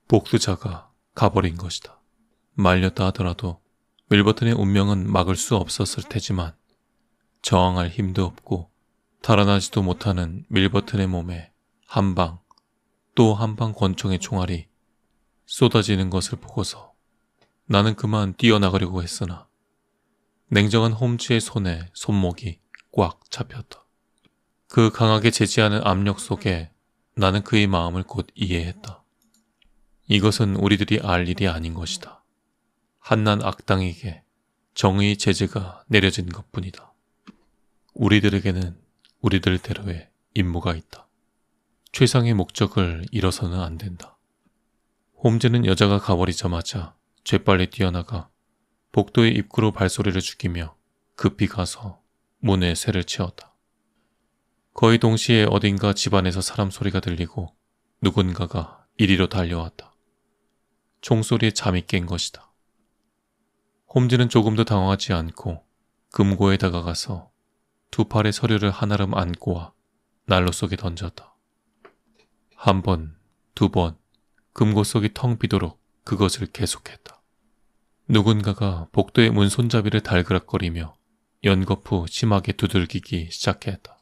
복수자가 가버린 것이다. 말렸다 하더라도 밀버튼의 운명은 막을 수 없었을 테지만 저항할 힘도 없고 달아나지도 못하는 밀버튼의 몸에 한 방, 또 한 방 권총의 총알이 쏟아지는 것을 보고서 나는 그만 뛰어나가려고 했으나 냉정한 홈즈의 손에 손목이 꽉 잡혔다. 그 강하게 제지하는 압력 속에 나는 그의 마음을 곧 이해했다. 이것은 우리들이 알 일이 아닌 것이다. 한낱 악당에게 정의의 제재가 내려진 것뿐이다. 우리들에게는 우리들대로의 임무가 있다. 최상의 목적을 잃어서는 안 된다. 홈즈는 여자가 가버리자마자 재빨리 뛰어나가 복도의 입구로 발소리를 죽이며 급히 가서 문에 쇠를 치었다. 거의 동시에 어딘가 집안에서 사람 소리가 들리고 누군가가 이리로 달려왔다. 총소리에 잠이 깬 것이다. 홈즈는 조금도 당황하지 않고 금고에 다가가서 두 팔의 서류를 한아름 안고 와 난로 속에 던졌다. 한 번, 두 번, 금고 속이 텅 비도록 그것을 계속했다. 누군가가 복도의 문 손잡이를 달그락거리며 연거푸 심하게 두들기기 시작했다.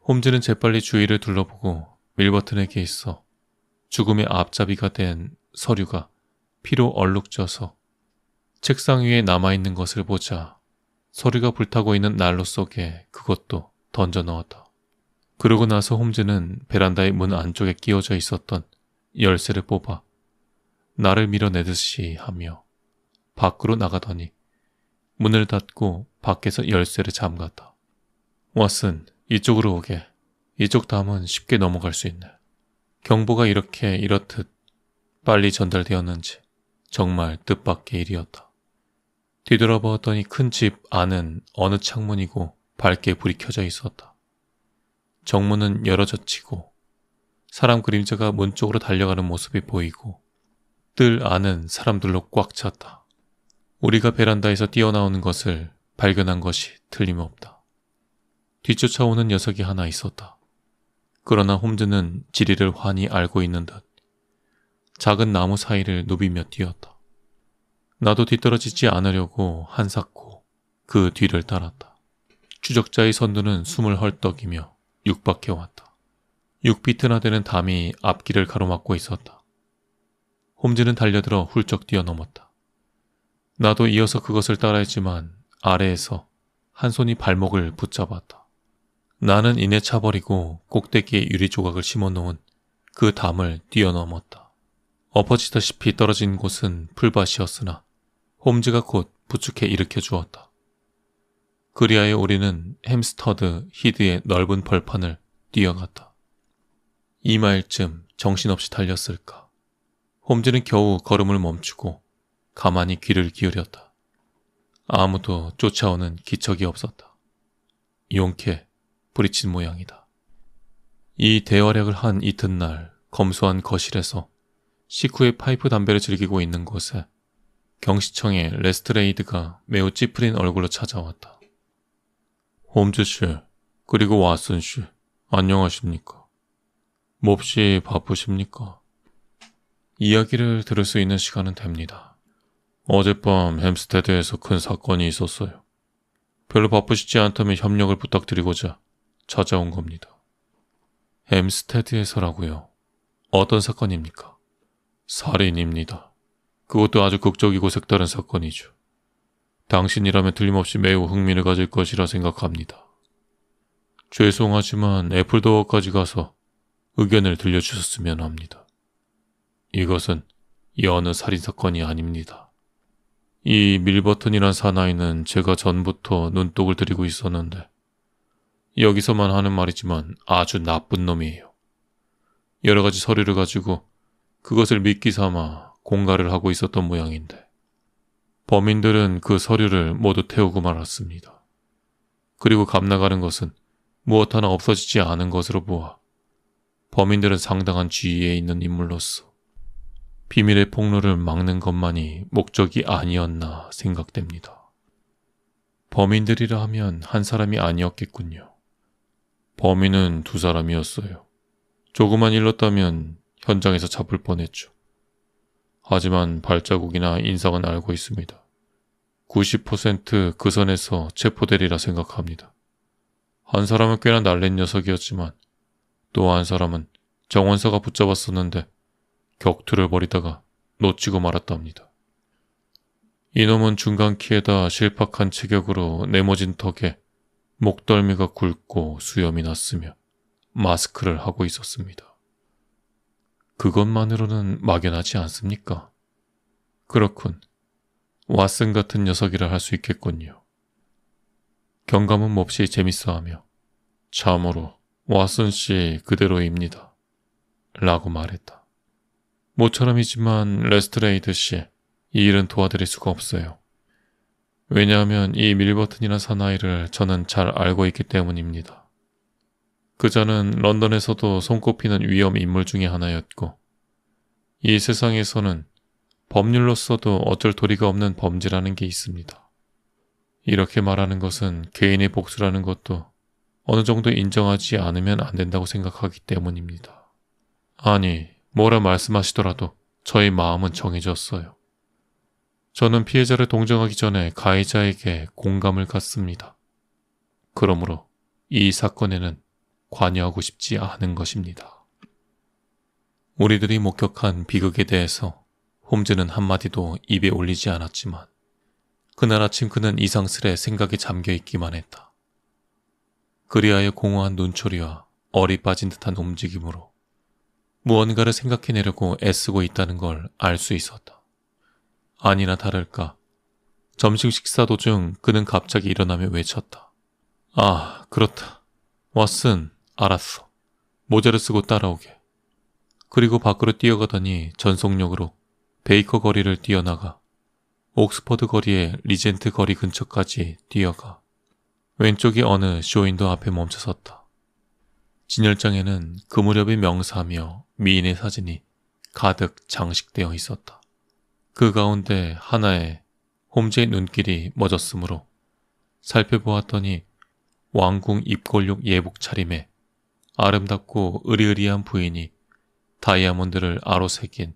홈즈는 재빨리 주위를 둘러보고 밀버튼에게 있어 죽음의 앞잡이가 된 서류가 피로 얼룩져서 책상 위에 남아있는 것을 보자 서류가 불타고 있는 난로 속에 그것도 던져 넣었다. 그러고 나서 홈즈는 베란다의 문 안쪽에 끼워져 있었던 열쇠를 뽑아 나를 밀어내듯이 하며 밖으로 나가더니 문을 닫고 밖에서 열쇠를 잠갔다. 왓슨, 이쪽으로 오게. 이쪽 담은 쉽게 넘어갈 수 있네. 경보가 이렇듯 빨리 전달되었는지 정말 뜻밖의 일이었다. 뒤돌아보았더니 큰 집 안은 어느 창문이고 밝게 불이 켜져 있었다. 정문은 열어젖히고 사람 그림자가 문 쪽으로 달려가는 모습이 보이고 뜰 안은 사람들로 꽉 찼다. 우리가 베란다에서 뛰어나오는 것을 발견한 것이 틀림없다. 뒤쫓아오는 녀석이 하나 있었다. 그러나 홈즈는 지리를 환히 알고 있는 듯 작은 나무 사이를 누비며 뛰었다. 나도 뒤떨어지지 않으려고 한사코 그 뒤를 따랐다. 추적자의 선두는 숨을 헐떡이며 육박해왔다. 6피트나 되는 담이 앞길을 가로막고 있었다. 홈즈는 달려들어 훌쩍 뛰어넘었다. 나도 이어서 그것을 따라했지만 아래에서 한 손이 발목을 붙잡았다. 나는 이내 차버리고 꼭대기에 유리 조각을 심어놓은 그 담을 뛰어넘었다. 엎어지다시피 떨어진 곳은 풀밭이었으나 홈즈가 곧 부축해 일으켜 주었다. 그리하여 우리는 햄스터드 히드의 넓은 벌판을 뛰어갔다. 2마일쯤 정신없이 달렸을까. 홈즈는 겨우 걸음을 멈추고 가만히 귀를 기울였다. 아무도 쫓아오는 기척이 없었다. 용케 부딪힌 모양이다. 이 대활약을 한 이튿날 검소한 거실에서 식후에 파이프 담배를 즐기고 있는 곳에 경시청의 레스트레이드가 매우 찌푸린 얼굴로 찾아왔다. 홈즈 씨, 그리고 왓슨 씨, 안녕하십니까? 몹시 바쁘십니까? 이야기를 들을 수 있는 시간은 됩니다. 어젯밤 햄스테드에서 큰 사건이 있었어요. 별로 바쁘시지 않다면 협력을 부탁드리고자 찾아온 겁니다. 햄스테드에서라고요? 어떤 사건입니까? 살인입니다. 그것도 아주 극적이고 색다른 사건이죠. 당신이라면 틀림없이 매우 흥미를 가질 것이라 생각합니다. 죄송하지만 애플도어까지 가서 의견을 들려주셨으면 합니다. 이것은 여느 살인사건이 아닙니다. 이 밀버튼이란 사나이는 제가 전부터 눈독을 들이고 있었는데 여기서만 하는 말이지만 아주 나쁜 놈이에요. 여러 가지 서류를 가지고 그것을 미끼 삼아 공갈을 하고 있었던 모양인데 범인들은 그 서류를 모두 태우고 말았습니다. 그리고 감나가는 것은 무엇 하나 없어지지 않은 것으로 보아 범인들은 상당한 지위에 있는 인물로서 비밀의 폭로를 막는 것만이 목적이 아니었나 생각됩니다. 범인들이라 하면 한 사람이 아니었겠군요. 범인은 두 사람이었어요. 조금만 일렀다면 현장에서 잡을 뻔했죠. 하지만 발자국이나 인상은 알고 있습니다. 90% 그 선에서 체포되리라 생각합니다. 한 사람은 꽤나 날랜 녀석이었지만 또 한 사람은 정원사가 붙잡았었는데 격투를 벌이다가 놓치고 말았답니다. 이놈은 중간 키에다 실팍한 체격으로 네모진 턱에 목덜미가 굵고 수염이 났으며 마스크를 하고 있었습니다. 그것만으로는 막연하지 않습니까? 그렇군. 왓슨 같은 녀석이라 할 수 있겠군요. 경감은 몹시 재밌어하며 참으로 왓슨 씨 그대로입니다. 라고 말했다. 모처럼이지만 레스트레이드 씨, 이 일은 도와드릴 수가 없어요. 왜냐하면 이 밀버튼이라는 사나이를 저는 잘 알고 있기 때문입니다. 그자는 런던에서도 손꼽히는 위험 인물 중에 하나였고 이 세상에서는 법률로서도 어쩔 도리가 없는 범죄라는 게 있습니다. 이렇게 말하는 것은 개인의 복수라는 것도 어느 정도 인정하지 않으면 안 된다고 생각하기 때문입니다. 아니, 뭐라 말씀하시더라도 저의 마음은 정해졌어요. 저는 피해자를 동정하기 전에 가해자에게 공감을 갖습니다. 그러므로 이 사건에는 관여하고 싶지 않은 것입니다. 우리들이 목격한 비극에 대해서 홈즈는 한마디도 입에 올리지 않았지만 그날 아침 그는 이상스레 생각에 잠겨있기만 했다. 그리하여 공허한 눈초리와 얼이 빠진 듯한 움직임으로 무언가를 생각해내려고 애쓰고 있다는 걸 알 수 있었다. 아니나 다를까 점심 식사 도중 그는 갑자기 일어나며 외쳤다. 아, 그렇다. 왓슨, 알았어. 모자를 쓰고 따라오게. 그리고 밖으로 뛰어가더니 전속력으로 베이커 거리를 뛰어나가 옥스퍼드 거리의 리젠트 거리 근처까지 뛰어가 왼쪽이 어느 쇼윈도 앞에 멈춰섰다. 진열장에는 그 무렵의 명사며 미인의 사진이 가득 장식되어 있었다. 그 가운데 하나에 홈즈의 눈길이 멎었으므로 살펴보았더니 왕궁 입골용 예복 차림에 아름답고 으리으리한 부인이 다이아몬드를 아로 새긴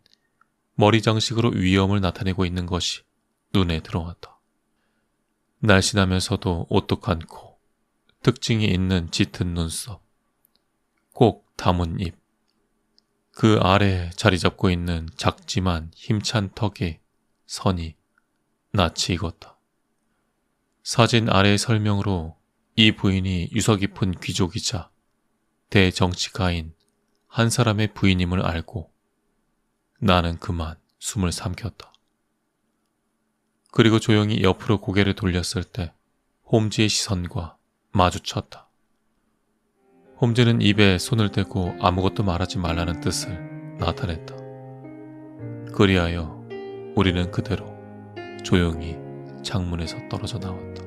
머리 장식으로 위엄을 나타내고 있는 것이 눈에 들어왔다. 날씬하면서도 오똑한 코, 특징이 있는 짙은 눈썹, 꼭 담은 입, 그 아래에 자리 잡고 있는 작지만 힘찬 턱의 선이 낯이 익었다. 사진 아래의 설명으로 이 부인이 유서 깊은 귀족이자 대정치가인 한 사람의 부인임을 알고 나는 그만 숨을 삼켰다. 그리고 조용히 옆으로 고개를 돌렸을 때 홈즈의 시선과 마주쳤다. 홈즈는 입에 손을 대고 아무것도 말하지 말라는 뜻을 나타냈다. 그리하여 우리는 그대로 조용히 창문에서 떨어져 나왔다.